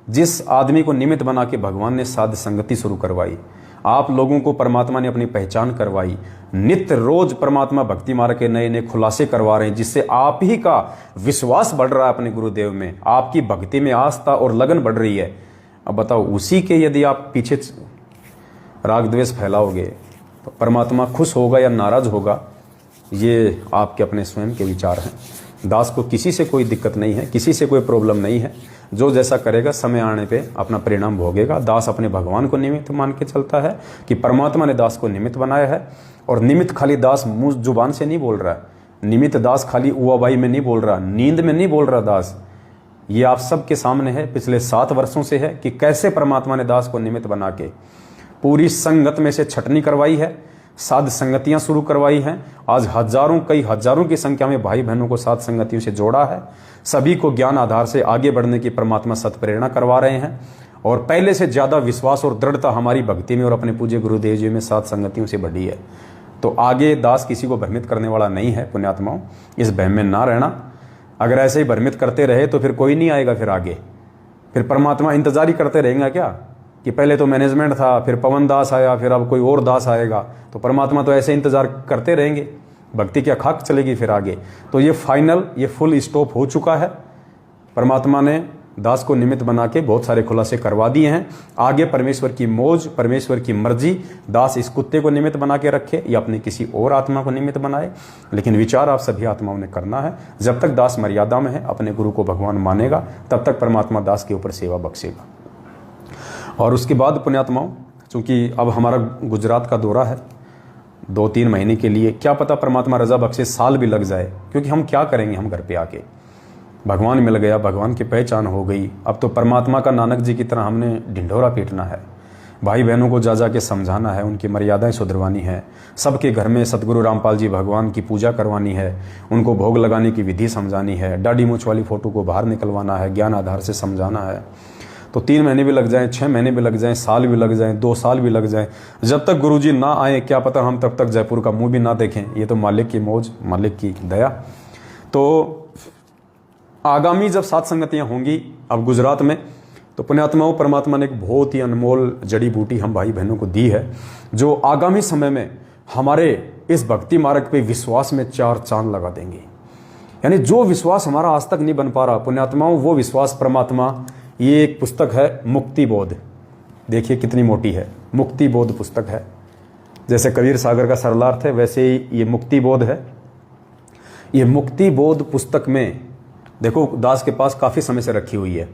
जिस आदमी को निमित्त बना के भगवान ने साध संगति शुरू करवाई, आप लोगों को परमात्मा ने अपनी पहचान करवाई, नित्य रोज परमात्मा भक्ति मार्ग के नए नए खुलासे करवा रहे हैं, जिससे आप ही का विश्वास बढ़ रहा है अपने गुरुदेव में, आपकी भक्ति में आस्था और लगन बढ़ रही है। अब बताओ, उसी के यदि आप पीछे राग द्वेष फैलाओगे तो परमात्मा खुश होगा या नाराज होगा, ये आपके अपने स्वयं के विचार हैं। दास को किसी से कोई दिक्कत नहीं है, किसी से कोई प्रॉब्लम नहीं है, जो जैसा करेगा समय आने पे अपना परिणाम भोगेगा। दास अपने भगवान को निमित्त मान के चलता है कि परमात्मा ने दास को निमित्त बनाया है। और निमित्त खाली दास मुंह जुबान से नहीं बोल रहा है, निमित्त दास खाली उवाबाई में नहीं बोल रहा, नींद में नहीं बोल रहा दास। ये आप सबके सामने है, पिछले 7 वर्षों से है कि कैसे परमात्मा ने दास को निमित्त बना के पूरी संगत में से छटनी करवाई है, साध संगतियां शुरू करवाई हैं। आज हजारों, कई हजारों की संख्या में भाई बहनों को साध संगतियों से जोड़ा है। सभी को ज्ञान आधार से आगे बढ़ने की परमात्मा सत्प्रेरणा करवा रहे हैं। और पहले से ज्यादा विश्वास और दृढ़ता हमारी भक्ति में और अपने पूज्य गुरुदेव जी में साध संगतियों से बढ़ी है। तो आगे दास किसी को भ्रमित करने वाला नहीं है। पुण्यात्माओं, इस भ्रम में ना रहना। अगर ऐसे ही भ्रमित करते रहे तो फिर कोई नहीं आएगा। फिर आगे फिर परमात्मा इंतजार ही करते रहेंगे क्या कि पहले तो मैनेजमेंट था, फिर पवन दास आया, फिर अब कोई और दास आएगा। तो परमात्मा तो ऐसे इंतजार करते रहेंगे, भक्ति क्या खाक चलेगी फिर आगे। तो ये फाइनल, ये फुल स्टॉप हो चुका है। परमात्मा ने दास को निमित्त बना के बहुत सारे खुलासे करवा दिए हैं। आगे परमेश्वर की मौज, परमेश्वर की मर्जी, दास इस कुत्ते को निमित्त बना के रखे या अपने किसी और आत्मा को निमित्त बनाए, लेकिन विचार आप सभी आत्माओं ने करना है। जब तक दास मर्यादा में है, अपने गुरु को भगवान मानेगा, तब तक परमात्मा दास के ऊपर सेवा बख्शेगा। और उसके बाद पुण्यात्माओं, चूंकि अब हमारा गुजरात का दौरा है 2-3 महीने के लिए, क्या पता परमात्मा रजा बख्शे साल भी लग जाए, क्योंकि हम क्या करेंगे, हम घर पे आके भगवान मिल गया, भगवान की पहचान हो गई। अब तो परमात्मा का नानक जी की तरह हमने ढिंढोरा पीटना है, भाई बहनों को जा के समझाना है, उनकी मर्यादाएं सुधरवानी है, सबके घर में सतगुरु रामपाल जी भगवान की पूजा करवानी है, उनको भोग लगाने की विधि समझानी है, दाढ़ी मूंछ वाली फोटो को बाहर निकलवाना है, ज्ञान आधार से समझाना है। तो 3 महीने भी लग जाएं, 6 महीने भी लग जाएं, साल भी लग जाएं, 2 साल भी लग जाएं, जब तक गुरुजी ना आए क्या पता हम तब तक जयपुर का मुंह भी ना देखें। ये तो मालिक की मौज, मालिक की दया। तो आगामी जब सात संगतियां होंगी अब गुजरात में, तो पुण्यात्माओं, परमात्मा ने एक बहुत ही अनमोल जड़ी बूटी हम भाई बहनों को दी है, जो आगामी समय में हमारे इस भक्ति मार्ग पे विश्वास में 4 चांद लगा देंगे। यानी जो विश्वास हमारा आज तक नहीं बन पा रहा पुण्यात्माओं, वो विश्वास परमात्मा, ये एक पुस्तक है मुक्ति बोध, देखिए कितनी मोटी है, मुक्ति बोध पुस्तक है। जैसे कबीर सागर का सरलार्थ है, वैसे ही ये मुक्ति बोध है। ये मुक्ति बोध पुस्तक में देखो, दास के पास काफी समय से रखी हुई है,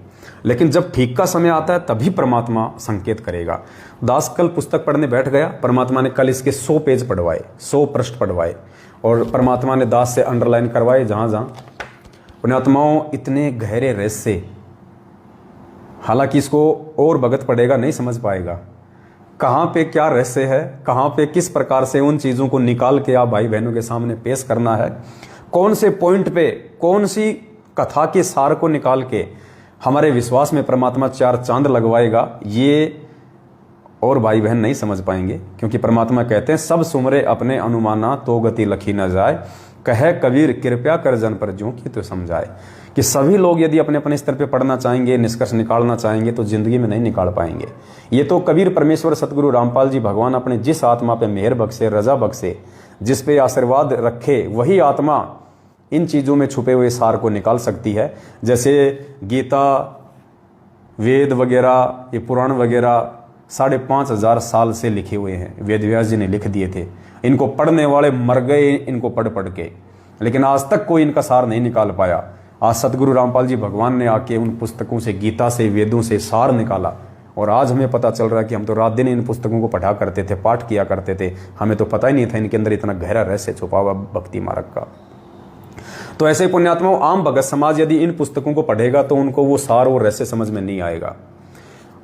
लेकिन जब ठीक का समय आता है तभी परमात्मा संकेत करेगा। दास कल पुस्तक पढ़ने बैठ गया, परमात्मा ने कल इसके 100 पेज पढ़वाए, 100 पृष्ठ पढ़वाए, और परमात्मा ने दास से अंडरलाइन करवाए जहां जहां। पुण्यात्माओं, इतने गहरे रहस्य, हालांकि इसको और भगत पढ़ेगा नहीं समझ पाएगा कहाँ पे क्या रहस्य है, कहाँ पे किस प्रकार से उन चीजों को निकाल के आप भाई बहनों के सामने पेश करना है, कौन से पॉइंट पे कौन सी कथा के सार को निकाल के हमारे विश्वास में परमात्मा 4 चांद लगवाएगा, ये और भाई बहन नहीं समझ पाएंगे। क्योंकि परमात्मा कहते हैं, सब सुमरे अपने अनुमाना तो गति लखी न जाए, कहे कबीर कृपया कर जन पर ज्यों की तो समझाए। कि सभी लोग यदि अपने अपने स्तर पे पढ़ना चाहेंगे, निष्कर्ष निकालना चाहेंगे, तो जिंदगी में नहीं निकाल पाएंगे। ये तो कबीर परमेश्वर सतगुरु रामपाल जी भगवान अपने जिस आत्मा पे मेहर बख्शे, रजा बख्शे, जिस पे आशीर्वाद रखे, वही आत्मा इन चीज़ों में छुपे हुए सार को निकाल सकती है। जैसे गीता, वेद वगैरह, ये पुराण वगैरह 5,500 साल से लिखे हुए हैं, वेद व्यास जी ने लिख दिए थे। इनको पढ़ने वाले मर गए इनको पढ़ पढ़ के, लेकिन आज तक कोई इनका सार नहीं निकाल पाया। आज सतगुरु रामपाल जी भगवान ने आके उन पुस्तकों से, गीता से, वेदों से सार निकाला, और आज हमें पता चल रहा है कि हम तो रात दिन इन पुस्तकों को पढ़ा करते थे, पाठ किया करते थे, हमें तो पता ही नहीं था इनके अंदर इतना गहरा रहस्य छुपा हुआ भक्ति मार्ग का। तो ऐसे ही पुण्यात्माओं, आम भगत समाज यदि इन पुस्तकों को पढ़ेगा तो उनको वो सार और रहस्य समझ में नहीं आएगा।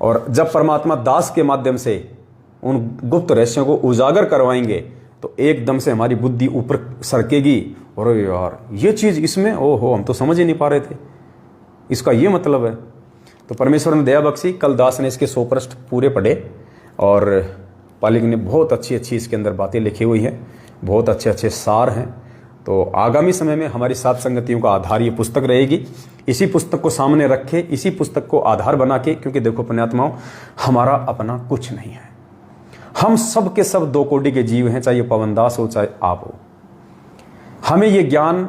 और जब परमात्मा दास के माध्यम से उन गुप्त रहस्यों को उजागर करवाएंगे तो एकदम से हमारी बुद्धि ऊपर सरकेगी, और यार ये चीज़ इसमें, ओहो हम तो समझ ही नहीं पा रहे थे, इसका ये मतलब है। तो परमेश्वर ने दया बख्शी, कल दास ने इसके 100 पृष्ठ पूरे पढ़े, और पालिक ने बहुत अच्छी अच्छी इसके अंदर बातें लिखी हुई हैं, बहुत अच्छे अच्छे सार हैं। तो आगामी समय में हमारी सात संगतियों का आधार ये पुस्तक रहेगी। इसी पुस्तक को सामने रखे, इसी पुस्तक को आधार बना के, क्योंकि देखो पुण्यात्माओं, हमारा अपना कुछ नहीं है, हम सब के सब 2 कोटि के जीव हैं, चाहे पवनदास हो चाहे आप हो। हमें ये ज्ञान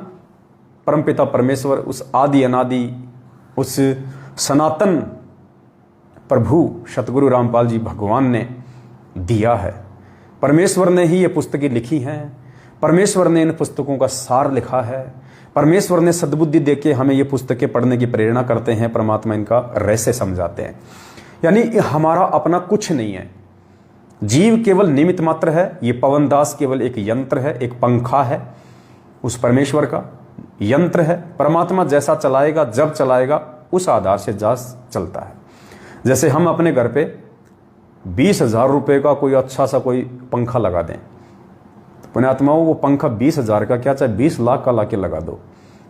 परमपिता परमेश्वर, उस आदि अनादि, उस सनातन प्रभु सतगुरु रामपाल जी भगवान ने दिया है। परमेश्वर ने ही ये पुस्तकें लिखी हैं, परमेश्वर ने इन पुस्तकों का सार लिखा है, परमेश्वर ने सद्बुद्धि देके हमें ये पुस्तकें पढ़ने की प्रेरणा करते हैं, परमात्मा इनका रहस्य समझाते हैं। यानी हमारा अपना कुछ नहीं है, जीव केवल निमित्त मात्र है। ये पवनदास केवल एक यंत्र है, एक पंखा है, उस परमेश्वर का यंत्र है। परमात्मा जैसा चलाएगा, जब चलाएगा, उस आधार से जहाज चलता है। जैसे हम अपने घर पे 20,000 रुपये का कोई अच्छा सा कोई पंखा लगा दें, तो पुण्यात्माओं वो पंखा 20,000 का क्या, चाहे 20 लाख का लाके लगा दो,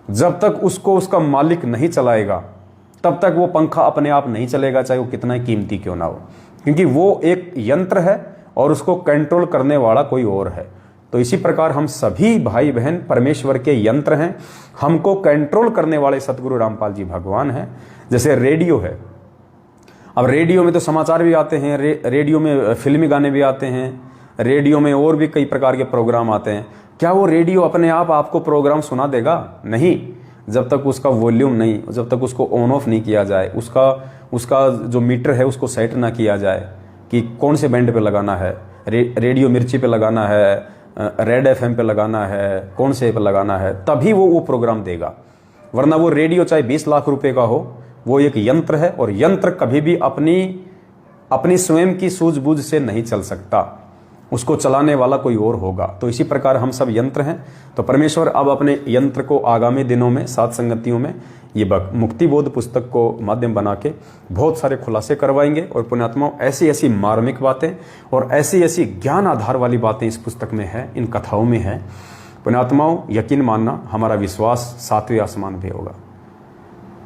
जब तक उसको उसका मालिक नहीं चलाएगा तब तक वो पंखा अपने आप नहीं चलेगा, चाहे वो कितना ही कीमती क्यों ना हो, क्योंकि वो एक यंत्र है और उसको कंट्रोल करने वाला कोई और है। तो इसी प्रकार हम सभी भाई बहन परमेश्वर के यंत्र हैं, हमको कंट्रोल करने वाले सतगुरु रामपाल जी भगवान हैं। जैसे रेडियो है, अब रेडियो में तो समाचार भी आते हैं, रेडियो में फिल्मी गाने भी आते हैं, रेडियो में और भी कई प्रकार के प्रोग्राम आते हैं। क्या वो रेडियो अपने आप आपको प्रोग्राम सुना देगा? नहीं, जब तक उसका वॉल्यूम नहीं, जब तक उसको ऑन ऑफ नहीं किया जाए, उसका जो मीटर है उसको सेट ना किया जाए कि कौन से बैंड पे लगाना है, रेडियो मिर्ची पे लगाना है, रेड एफएम पे लगाना है, कौन से पे लगाना है, तभी वो प्रोग्राम देगा। वरना वो रेडियो चाहे 20 लाख रुपए का हो, वो एक यंत्र है, और यंत्र कभी भी अपनी स्वयं की सूझबूझ से नहीं चल सकता, उसको चलाने वाला कोई और होगा। तो इसी प्रकार हम सब यंत्र हैं। तो परमेश्वर अब अपने यंत्र को आगामी दिनों में सात संगतियों में ये मुक्ति बोध पुस्तक को माध्यम बना के बहुत सारे खुलासे करवाएंगे। और पुण्यात्माओं, ऐसी ऐसी मार्मिक बातें और ऐसी ऐसी ज्ञान आधार वाली बातें इस पुस्तक में है, इन कथाओं में है। पुण्यात्माओं, यकीन मानना, हमारा विश्वास 7वें आसमान पे होगा,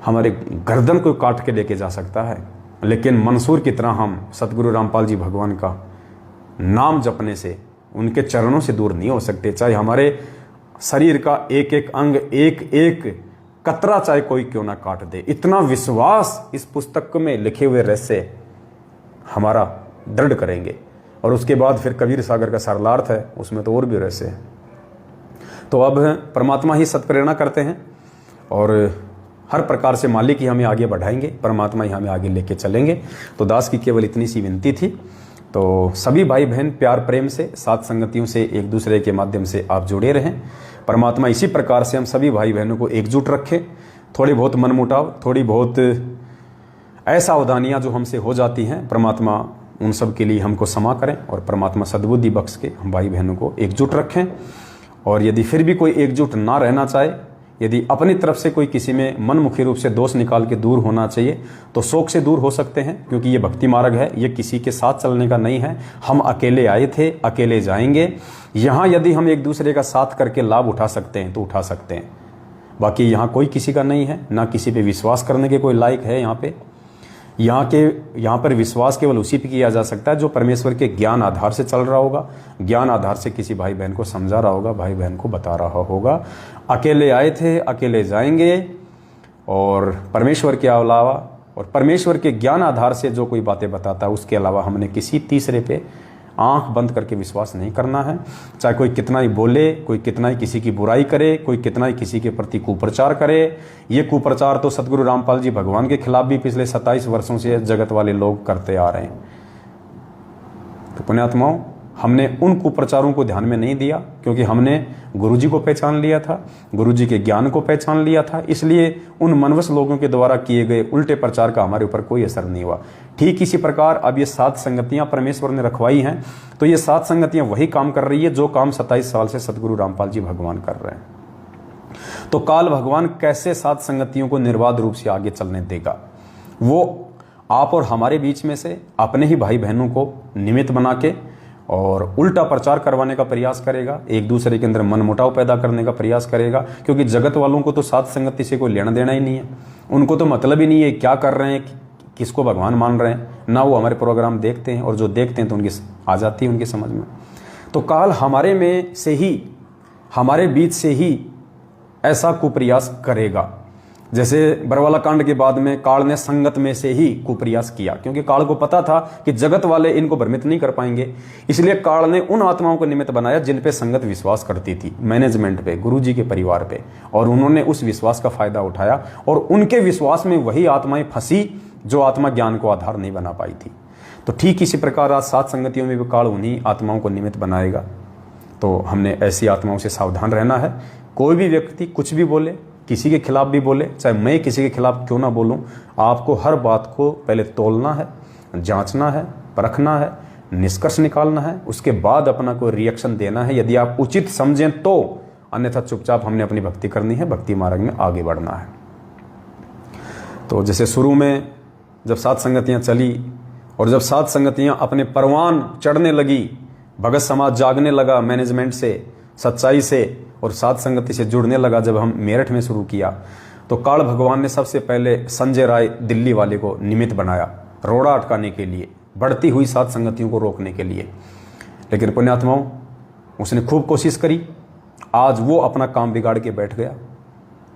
हमारे गर्दन को काट के लेके जा सकता है, लेकिन मंसूर की तरह हम सतगुरु रामपाल जी भगवान का नाम जपने से, उनके चरणों से दूर नहीं हो सकते। चाहे हमारे शरीर का एक एक अंग, एक एक कतरा चाहे कोई क्यों ना काट दे, इतना विश्वास इस पुस्तक में लिखे हुए रहस्य हमारा दृढ़ करेंगे। और उसके बाद फिर कबीर सागर का सरलार्थ है, उसमें तो और भी रहस्य है। तो अब परमात्मा ही सत्प्रेरणा करते हैं और हर प्रकार से मालिक ही हमें आगे बढ़ाएंगे, परमात्मा ही हमें आगे लेके चलेंगे। तो दास की केवल इतनी सी विनती थी। तो सभी भाई बहन प्यार प्रेम से सात संगतियों से एक दूसरे के माध्यम से आप जुड़े रहें। परमात्मा इसी प्रकार से हम सभी भाई बहनों को एकजुट रखें। थोड़ी बहुत मनमुटाव, थोड़ी बहुत असावधानियां जो हमसे हो जाती हैं, परमात्मा उन सब के लिए हमको क्षमा करें और परमात्मा सद्बुद्धि बख्श के हम भाई बहनों को एकजुट रखें। और यदि फिर भी कोई एकजुट ना रहना चाहे, यदि अपनी तरफ से कोई किसी में मनमुखी रूप से दोष निकाल के दूर होना चाहिए, तो शोक से दूर हो सकते हैं, क्योंकि ये भक्ति मार्ग है, ये किसी के साथ चलने का नहीं है। हम अकेले आए थे, अकेले जाएंगे। यहाँ यदि हम एक दूसरे का साथ करके लाभ उठा सकते हैं तो उठा सकते हैं, बाकी यहाँ कोई किसी का नहीं है, ना किसी पे विश्वास करने के कोई लायक है। यहाँ पर विश्वास केवल उसी पे किया जा सकता है जो परमेश्वर के ज्ञान आधार से चल रहा होगा, ज्ञान आधार से किसी भाई बहन को समझा रहा होगा, भाई बहन को बता रहा होगा। अकेले आए थे, अकेले जाएंगे, और परमेश्वर के अलावा और परमेश्वर के ज्ञान आधार से जो कोई बातें बताता है, उसके अलावा हमने किसी तीसरे पे आंख बंद करके विश्वास नहीं करना है। चाहे कोई कितना ही बोले, कोई कितना ही किसी की बुराई करे, कोई कितना ही किसी के प्रति कुप्रचार करे। ये कुप्रचार तो सतगुरु रामपाल जी भगवान के खिलाफ भी पिछले 27 वर्षों से जगत वाले लोग करते आ रहे हैं। तो पुण्यात्माओं, हमने उन कुप्रचारों को ध्यान में नहीं दिया, क्योंकि हमने गुरुजी को पहचान लिया था, गुरुजी के ज्ञान को पहचान लिया था। इसलिए उन मनवस लोगों के द्वारा किए गए उल्टे प्रचार का हमारे ऊपर कोई असर नहीं हुआ। ठीक इसी प्रकार अब ये 7 संगतियां परमेश्वर ने रखवाई हैं, तो ये 7 संगतियां वही काम कर रही है जो काम 27 साल से सतगुरु रामपाल जी भगवान कर रहे हैं। तो काल भगवान कैसे 7 संगतियों को निर्बाध रूप से आगे चलने देगा? वो आप और हमारे बीच में से अपने ही भाई बहनों को निमित्त बना के और उल्टा प्रचार करवाने का प्रयास करेगा, एक दूसरे के अंदर मनमुटाव पैदा करने का प्रयास करेगा। क्योंकि जगत वालों को तो 7 संगति से कोई लेना देना ही नहीं है, उनको तो मतलब ही नहीं है क्या कर रहे हैं, किसको भगवान मान रहे हैं। ना वो हमारे प्रोग्राम देखते हैं, और जो देखते हैं तो उनकी आ जाती है उनकी समझ में। तो काल हमारे में से ही, हमारे बीच से ही ऐसा कुप्रयास करेगा। जैसे बरवाला कांड के बाद में काल ने संगत में से ही कुप्रयास किया, क्योंकि काल को पता था कि जगत वाले इनको भ्रमित नहीं कर पाएंगे। इसलिए काल ने उन आत्माओं को निमित्त बनाया जिन पे संगत विश्वास करती थी, मैनेजमेंट पे, गुरुजी के परिवार पे, और उन्होंने उस विश्वास का फायदा उठाया। और उनके विश्वास में वही आत्माएं फंसी जो आत्मा ज्ञान को आधार नहीं बना पाई थी। तो ठीक इसी प्रकार आज 7 संगतियों में भी काल उन्हीं आत्माओं को निमित्त बनाएगा। तो हमने ऐसी आत्माओं से सावधान रहना है। कोई भी व्यक्ति कुछ भी बोले, किसी के खिलाफ भी बोले, चाहे मैं किसी के खिलाफ क्यों ना बोलूं, आपको हर बात को पहले तोलना है, जांचना है, परखना है, निष्कर्ष निकालना है, उसके बाद अपना कोई रिएक्शन देना है यदि आप उचित समझें तो। अन्यथा चुपचाप हमने अपनी भक्ति करनी है, भक्ति मार्ग में आगे बढ़ना है। तो जैसे शुरू में जब 7 संगतियां चली और जब 7 संगतियां अपने परवान चढ़ने लगी, भगत समाज जागने लगा मैनेजमेंट से, सच्चाई से, और 7 संगति से जुड़ने लगा। जब हम मेरठ में शुरू किया तो काल भगवान ने सबसे पहले संजय राय दिल्ली वाले को निमित्त बनाया, रोड़ा अटकाने के लिए, बढ़ती हुई 7 संगतियों को रोकने के लिए। लेकिन पुण्यात्माओं, उसने खूब कोशिश करी, आज वो अपना काम बिगाड़ के बैठ गया।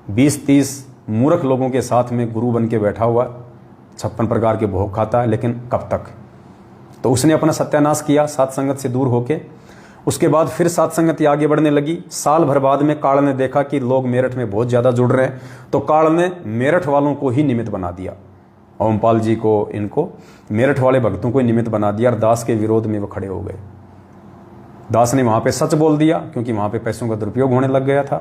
20-30 मूर्ख लोगों के साथ में गुरु बन के बैठा हुआ, 56 प्रकार के भोग खाता है, लेकिन कब तक। तो उसने अपना सत्यानाश किया 7 संगत से दूर होके। उसके बाद फिर 7 संगति आगे बढ़ने लगी। साल भर बाद में काल ने देखा कि लोग मेरठ में बहुत ज़्यादा जुड़ रहे हैं, तो काल ने मेरठ वालों को ही निमित्त बना दिया, ओमपाल जी को, इनको मेरठ वाले भक्तों को ही निमित्त बना दिया। और दास के विरोध में वो खड़े हो गए। दास ने वहाँ पे सच बोल दिया, क्योंकि वहाँ पे पैसों का दुरुपयोग होने लग गया था,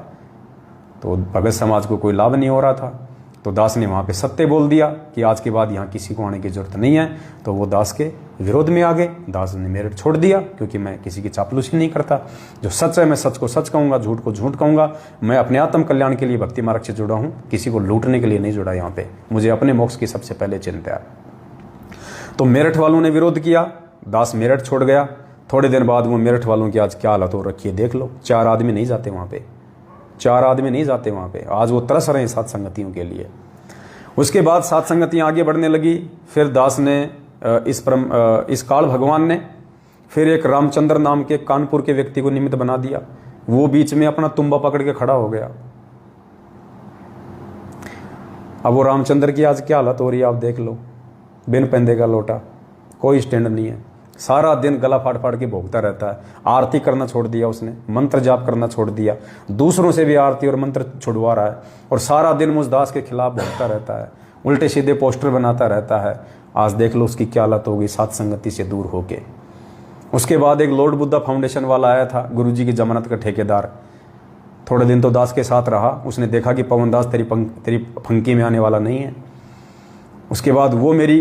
तो भगत समाज को कोई लाभ नहीं हो रहा था। तो दास ने वहाँ पे सत्य बोल दिया कि आज के बाद यहाँ किसी को आने की जरूरत नहीं है। तो वो दास के विरोध में आ गए। दास ने मेरठ छोड़ दिया, क्योंकि मैं किसी की चापलूसी नहीं करता। जो सच है मैं सच को सच कहूँगा, झूठ को झूठ कहूँगा। मैं अपने आत्म कल्याण के लिए भक्ति मार्ग से जुड़ा हूँ, किसी को लूटने के लिए नहीं जुड़ा। यहाँ पे मुझे अपने मोक्ष की सबसे पहले चिंता है। तो मेरठ वालों ने विरोध किया, दास मेरठ छोड़ गया। थोड़े दिन बाद वो मेरठ वालों की आज क्या हालत हो रखी है देख लो। 4 आदमी नहीं जाते वहाँ पे, 4 आदमी नहीं जाते वहाँ पे। आज वो तरस रहे हैं 7 संगतियों के लिए। उसके बाद 7 संगतियाँ आगे बढ़ने लगी। फिर दास ने इस काल भगवान ने फिर एक रामचंद्र नाम के कानपुर के व्यक्ति को निमित्त बना दिया। वो बीच में अपना तुम्बा पकड़ के खड़ा हो गया। अब वो रामचंद्र की आज क्या हालत हो रही है आप देख लो। बिन पेंदे का लोटा, कोई स्टैंड नहीं है, सारा दिन गला फाड़ फाड़ के भोगता रहता है। आरती करना छोड़ दिया उसने, मंत्र जाप करना छोड़ दिया, दूसरों से भी आरती और मंत्र छुड़वा रहा है, और सारा दिन मुझदास के खिलाफ भोगता रहता है, उल्टे सीधे पोस्टर बनाता रहता है। आज देख लो उसकी क्या हालत होगी 7 संगति से दूर होके। उसके बाद एक लॉर्ड बुद्धा फाउंडेशन वाला आया था, गुरुजी की जमानत का ठेकेदार। थोड़े दिन तो दास के साथ रहा। उसने देखा कि पवन दास तेरी फंकी में आने वाला नहीं है। उसके बाद वो मेरी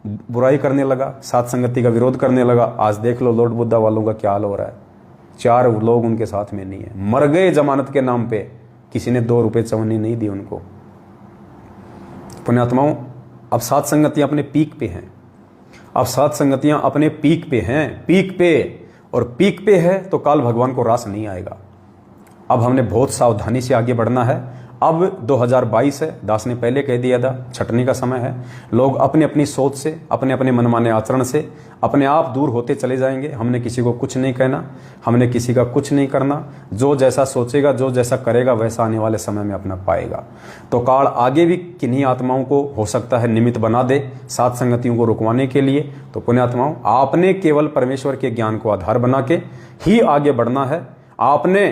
बुराई करने लगा, 7 संगति का विरोध करने लगा। आज देख लो लॉर्ड बुद्धा वालों का क्या हाल हो रहा है। 4 लोग उनके साथ में नहीं है, मर गए जमानत के नाम पे। किसी ने 2 रुपए चवन्नी नहीं दी उनको। पुण्यात्माओं, अब 7 संगतियां अपने पीक पे हैं। अब 7 संगतियां अपने पीक पे हैं, पीक पे। और पीक पे है तो काल भगवान को रास नहीं आएगा। अब हमने बहुत सावधानी से आगे बढ़ना है। अब 2022 है, दास ने पहले कह दिया था, छटनी का समय है। लोग अपनी अपनी सोच से, अपने अपने मनमाने आचरण से अपने आप दूर होते चले जाएंगे। हमने किसी को कुछ नहीं कहना, हमने किसी का कुछ नहीं करना। जो जैसा सोचेगा, जो जैसा करेगा, वैसा आने वाले समय में अपना पाएगा। तो काल आगे भी किन्हीं आत्माओं को हो सकता है निमित्त बना दे सात संगतियों को रुकवाने के लिए। तो पुण्यात्माओं, आपने केवल परमेश्वर के ज्ञान को आधार बना के ही आगे बढ़ना है। आपने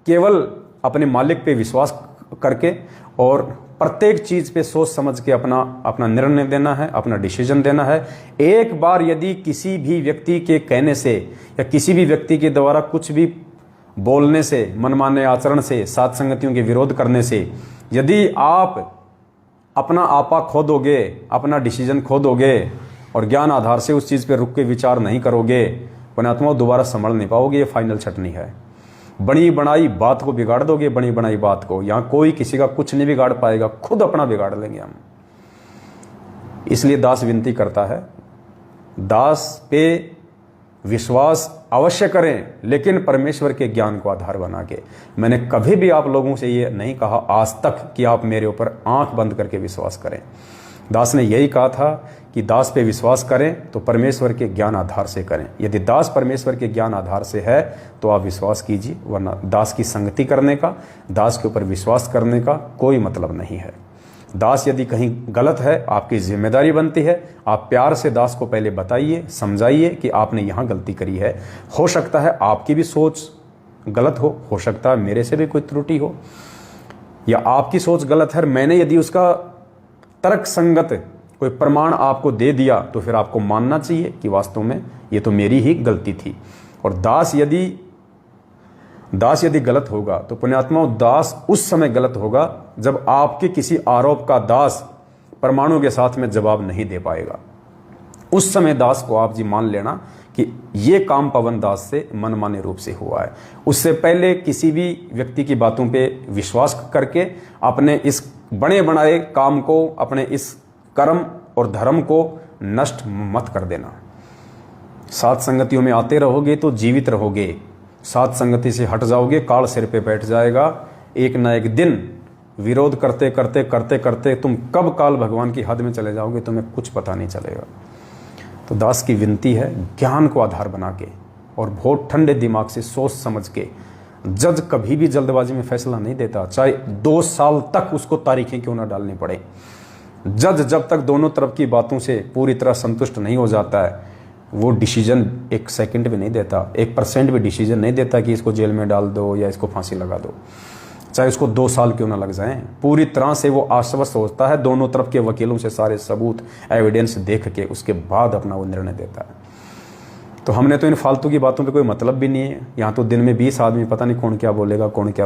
केवल अपने मालिक पे विश्वास करके और प्रत्येक चीज पे सोच समझ के अपना निर्णय देना है, अपना डिसीजन देना है। एक बार यदि किसी भी व्यक्ति के कहने से या किसी भी व्यक्ति के द्वारा कुछ भी बोलने से, मनमाने आचरण से, सात संगतियों के विरोध करने से यदि आप अपना आपा खो दोगे, अपना डिसीजन खो दोगे और ज्ञान आधार से उस चीज पे रुक के विचार नहीं करोगे, पुण्यात्माओं दोबारा संभल नहीं पाओगे। ये फाइनल छटनी है। बनी बनाई बात को बिगाड़ दोगे, बनी बनाई बात को। यहां कोई किसी का कुछ नहीं बिगाड़ पाएगा, खुद अपना बिगाड़ लेंगे हम। इसलिए दास विनती करता है, दास पे विश्वास अवश्य करें, लेकिन परमेश्वर के ज्ञान को आधार बना के। मैंने कभी भी आप लोगों से ये नहीं कहा आज तक कि आप मेरे ऊपर आंख बंद करके विश्वास करें। दास ने यही कहा था कि दास पे विश्वास करें तो परमेश्वर के ज्ञान आधार से करें। यदि दास परमेश्वर के ज्ञान आधार से है तो आप विश्वास कीजिए, वरना दास की संगति करने का, दास के ऊपर विश्वास करने का कोई मतलब नहीं है। दास यदि कहीं गलत है, आपकी जिम्मेदारी बनती है, आप प्यार से दास को पहले बताइए, समझाइए कि आपने यहाँ गलती करी है। हो सकता है आपकी भी सोच गलत हो सकता है मेरे से भी कोई त्रुटि हो, या आपकी सोच गलत है, मैंने यदि उसका तर्क संगत कोई प्रमाण आपको दे दिया तो फिर आपको मानना चाहिए कि वास्तव में ये तो मेरी ही गलती थी। और दास यदि गलत होगा तो पुण्यात्माओं, दास उस समय गलत होगा जब आपके किसी आरोप का दास प्रमाणों के साथ में जवाब नहीं दे पाएगा। उस समय दास को आप जी मान लेना कि ये काम पवन दास से मनमाने रूप से हुआ है। उससे पहले किसी भी व्यक्ति की बातों पे विश्वास करके अपने इस बड़े बनाए काम को, अपने इस कर्म और धर्म को नष्ट मत कर देना। सात संगतियों में आते रहोगे तो जीवित रहोगे, सात संगति से हट जाओगे काल सिर पे बैठ जाएगा। एक ना एक दिन विरोध करते करते करते करते तुम कब काल भगवान की हद में चले जाओगे तुम्हें कुछ पता नहीं चलेगा। तो दास की विनती है, ज्ञान को आधार बना के और बहुत ठंडे दिमाग से सोच समझ के। जज कभी भी जल्दबाजी में फैसला नहीं देता, चाहे 2 साल तक उसको तारीखें क्यों ना डालनी पड़े। जज जब तक दोनों तरफ की बातों से पूरी तरह संतुष्ट नहीं हो जाता है, वो डिसीजन 1 सेकंड भी नहीं देता, 1% भी डिसीजन नहीं देता कि इसको जेल में डाल दो या इसको फांसी लगा दो, चाहे उसको 2 साल क्यों ना लग जाएं। पूरी तरह से वो आश्वस्त होता है, दोनों तरफ के वकीलों से सारे सबूत एविडेंस देख के उसके बाद अपना वो निर्णय देता है। तो हमने तो इन फालतू की बातों पे कोई मतलब भी नहीं है। यहाँ तो दिन में 20 आदमी, पता नहीं कौन क्या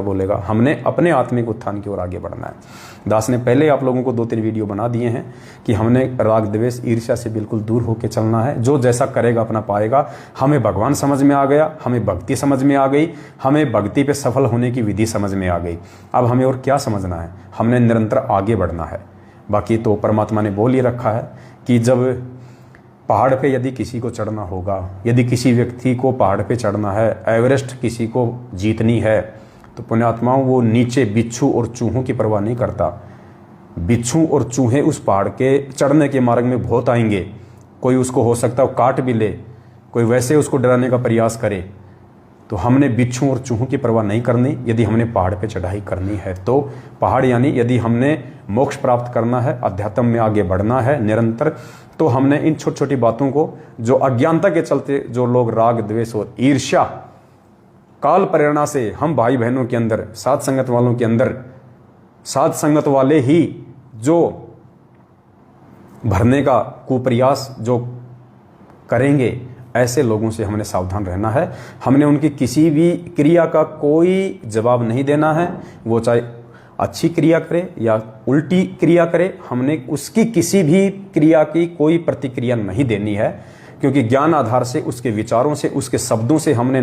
बोलेगा। हमने अपने आत्मिक उत्थान की ओर आगे बढ़ना है। दास ने पहले आप लोगों को 2-3 वीडियो बना दिए हैं कि हमने राग द्वेष ईर्ष्या से बिल्कुल दूर होकर चलना है। जो जैसा करेगा अपना पाएगा। हमें भगवान समझ में आ गया, हमें भक्ति समझ में आ गई, हमें भक्ति पे सफल होने की विधि समझ में आ गई। अब हमें और क्या समझना है, हमने निरंतर आगे बढ़ना है। बाकी तो परमात्मा ने बोल ही रखा है कि जब पहाड़ पे यदि किसी को चढ़ना होगा, यदि किसी व्यक्ति को पहाड़ पे चढ़ना है, एवरेस्ट किसी को जीतनी है, तो पुण्यात्माओं वो नीचे बिच्छू और चूहों की परवाह नहीं करता। बिच्छू और चूहे उस पहाड़ के चढ़ने के मार्ग में बहुत आएंगे। कोई उसको हो सकता है काट भी ले, कोई वैसे उसको डराने का प्रयास करे। तो हमने बिच्छू और चूहों की परवाह नहीं करनी। यदि हमने पहाड़ पे चढ़ाई करनी है तो पहाड़ यानी यदि हमने मोक्ष प्राप्त करना है, अध्यात्म में आगे बढ़ना है निरंतर, तो हमने इन छोटी छोटी बातों को, जो अज्ञानता के चलते जो लोग राग द्वेष और ईर्ष्या काल प्रेरणा से हम भाई बहनों के अंदर, साथ संगत वालों के अंदर, साथ संगत वाले ही जो भरने का कुप्रयास जो करेंगे, ऐसे लोगों से हमने सावधान रहना है। हमने उनकी किसी भी क्रिया का कोई जवाब नहीं देना है। वो चाहे अच्छी क्रिया करे या उल्टी क्रिया करे, हमने उसकी किसी भी क्रिया की कोई प्रतिक्रिया नहीं देनी है। क्योंकि ज्ञान आधार से, उसके विचारों से, उसके शब्दों से हमने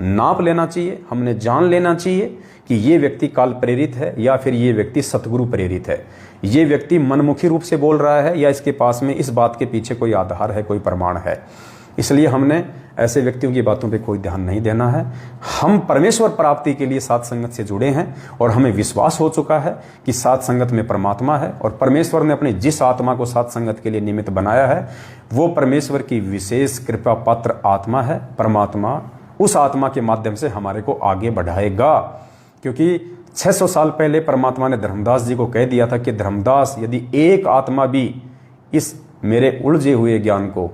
नाप लेना चाहिए, हमने जान लेना चाहिए कि ये व्यक्ति काल प्रेरित है या फिर ये व्यक्ति सतगुरु प्रेरित है। ये व्यक्ति मनमुखी रूप से बोल रहा है या इसके पास में इस बात के पीछे कोई आधार है, कोई प्रमाण है। इसलिए हमने ऐसे व्यक्तियों की बातों पे कोई ध्यान नहीं देना है। हम परमेश्वर प्राप्ति के लिए साथ संगत से जुड़े हैं और हमें विश्वास हो चुका है कि साथ संगत में परमात्मा है और परमेश्वर ने अपनी जिस आत्मा को साथ संगत के लिए निमित्त बनाया है वो परमेश्वर की विशेष कृपा पात्र आत्मा है। परमात्मा उस आत्मा के माध्यम से हमारे को आगे बढ़ाएगा, क्योंकि 600 साल पहले परमात्मा ने धर्मदास जी को कह दिया था कि धर्मदास, यदि एक आत्मा भी इस मेरे उलझे हुए ज्ञान को,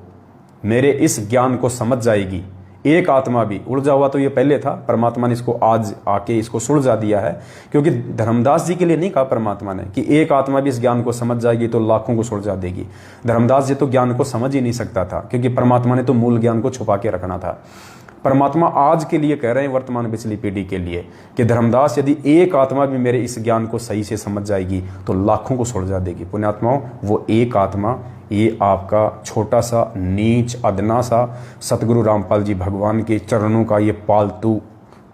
मेरे इस ज्ञान को समझ जाएगी, एक आत्मा भी, उलझा हुआ तो ये पहले था, परमात्मा ने इसको आज आके इसको सुलझा दिया है, क्योंकि धर्मदास जी के लिए नहीं कहा परमात्मा ने कि एक आत्मा भी इस ज्ञान को समझ जाएगी तो लाखों को सुलझा देगी। धर्मदास जी तो ज्ञान को समझ ही नहीं सकता था, क्योंकि परमात्मा ने तो मूल ज्ञान को छुपा के रखना था। परमात्मा आज के लिए कह रहे हैं, वर्तमान पिछली पीढ़ी के लिए, कि धर्मदास, यदि एक आत्मा भी मेरे इस ज्ञान को सही से समझ जाएगी तो लाखों को सुलझा देगी। पुण्यात्माओं, वो एक आत्मा, ये आपका छोटा सा नीच अदना सा सतगुरु रामपाल जी भगवान के चरणों का ये पालतू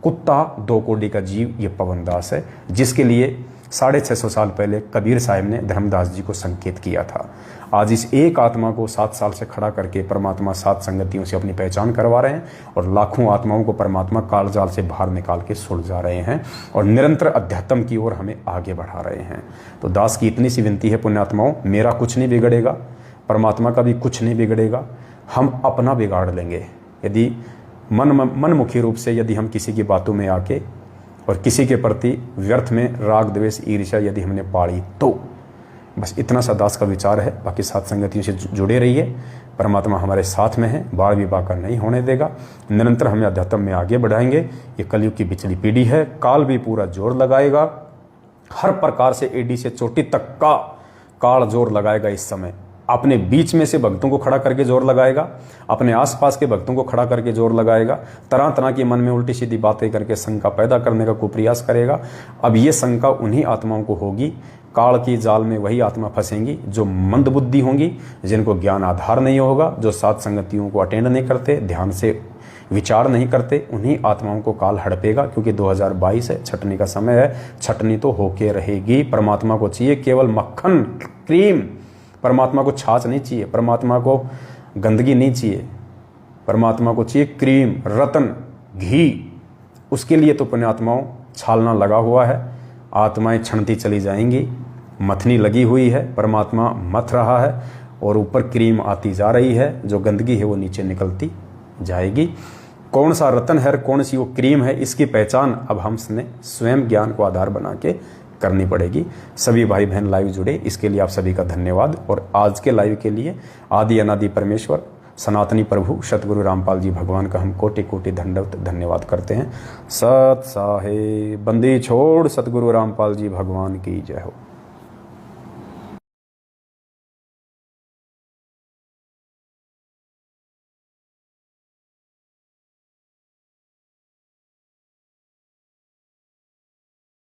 कुत्ता, 2 कोड़ी का जीव, ये पवनदास है, जिसके लिए 650 साल पहले कबीर साहब ने धर्मदास जी को संकेत किया था। आज इस एक आत्मा को 7 साल से खड़ा करके परमात्मा सात संगतियों से अपनी पहचान करवा रहे हैं और लाखों आत्माओं को परमात्मा कालजाल से बाहर निकाल के सुलझा रहे हैं और निरंतर अध्यात्म की ओर हमें आगे बढ़ा रहे हैं। तो दास की इतनी सी विनती है पुण्यात्माओं, मेरा कुछ नहीं बिगड़ेगा, परमात्मा का भी कुछ नहीं बिगड़ेगा, हम अपना बिगाड़ लेंगे यदि मनमुखी रूप से यदि हम किसी की बातों में आके और किसी के प्रति व्यर्थ में राग द्वेष ईर्ष्या यदि हमने पाड़ी तो। बस इतना सा दास का विचार है। बाकी साथ संगतियों से जुड़े रहिए, परमात्मा हमारे साथ में है, बाल विवाह का नहीं होने देगा, निरंतर हमें अध्यात्म में आगे बढ़ाएंगे। ये कलयुग की बिचली पीढ़ी है, काल भी पूरा जोर लगाएगा, हर प्रकार से एडी से चोटी तक का काल जोर लगाएगा। इस समय अपने बीच में से भक्तों को खड़ा करके जोर लगाएगा, अपने आसपास के भक्तों को खड़ा करके जोर लगाएगा, तरह तरह की मन में उल्टी सीधी बातें करके शंका पैदा करने का कुप्रयास करेगा। अब ये शंका उन्हीं आत्माओं को होगी, काल की जाल में वही आत्मा फंसेंगी जो मंद बुद्धि होंगी, जिनको ज्ञान आधार नहीं होगा, जो सात संगतियों को अटेंड नहीं करते, ध्यान से विचार नहीं करते, उन्हीं आत्माओं को काल हड़पेगा। क्योंकि 2022 है, छटनी का समय है, छटनी तो होके रहेगी। परमात्मा को चाहिए केवल मक्खन क्रीम, परमात्मा को छाछ नहीं चाहिए, परमात्मा को गंदगी नहीं चाहिए, परमात्मा को चाहिए क्रीम, रतन, घी। उसके लिए तो पुण्यात्माओं छालना लगा हुआ है, आत्माएं छनती चली जाएंगी, मथनी लगी हुई है, परमात्मा मथ रहा है और ऊपर क्रीम आती जा रही है, जो गंदगी है वो नीचे निकलती जाएगी। कौन सा रतन है, कौन सी वो क्रीम है, इसकी पहचान अब हमने स्वयं ज्ञान को आधार बना के करनी पड़ेगी। सभी भाई बहन लाइव जुड़े, इसके लिए आप सभी का धन्यवाद। और आज के लाइव के लिए आदि अनादि परमेश्वर सनातनी प्रभु सतगुरु रामपाल जी भगवान का हम कोटि कोटि दंडवत धन्यवाद करते हैं। सत साहे बंदी छोड़ सतगुरु रामपाल जी भगवान की जय हो।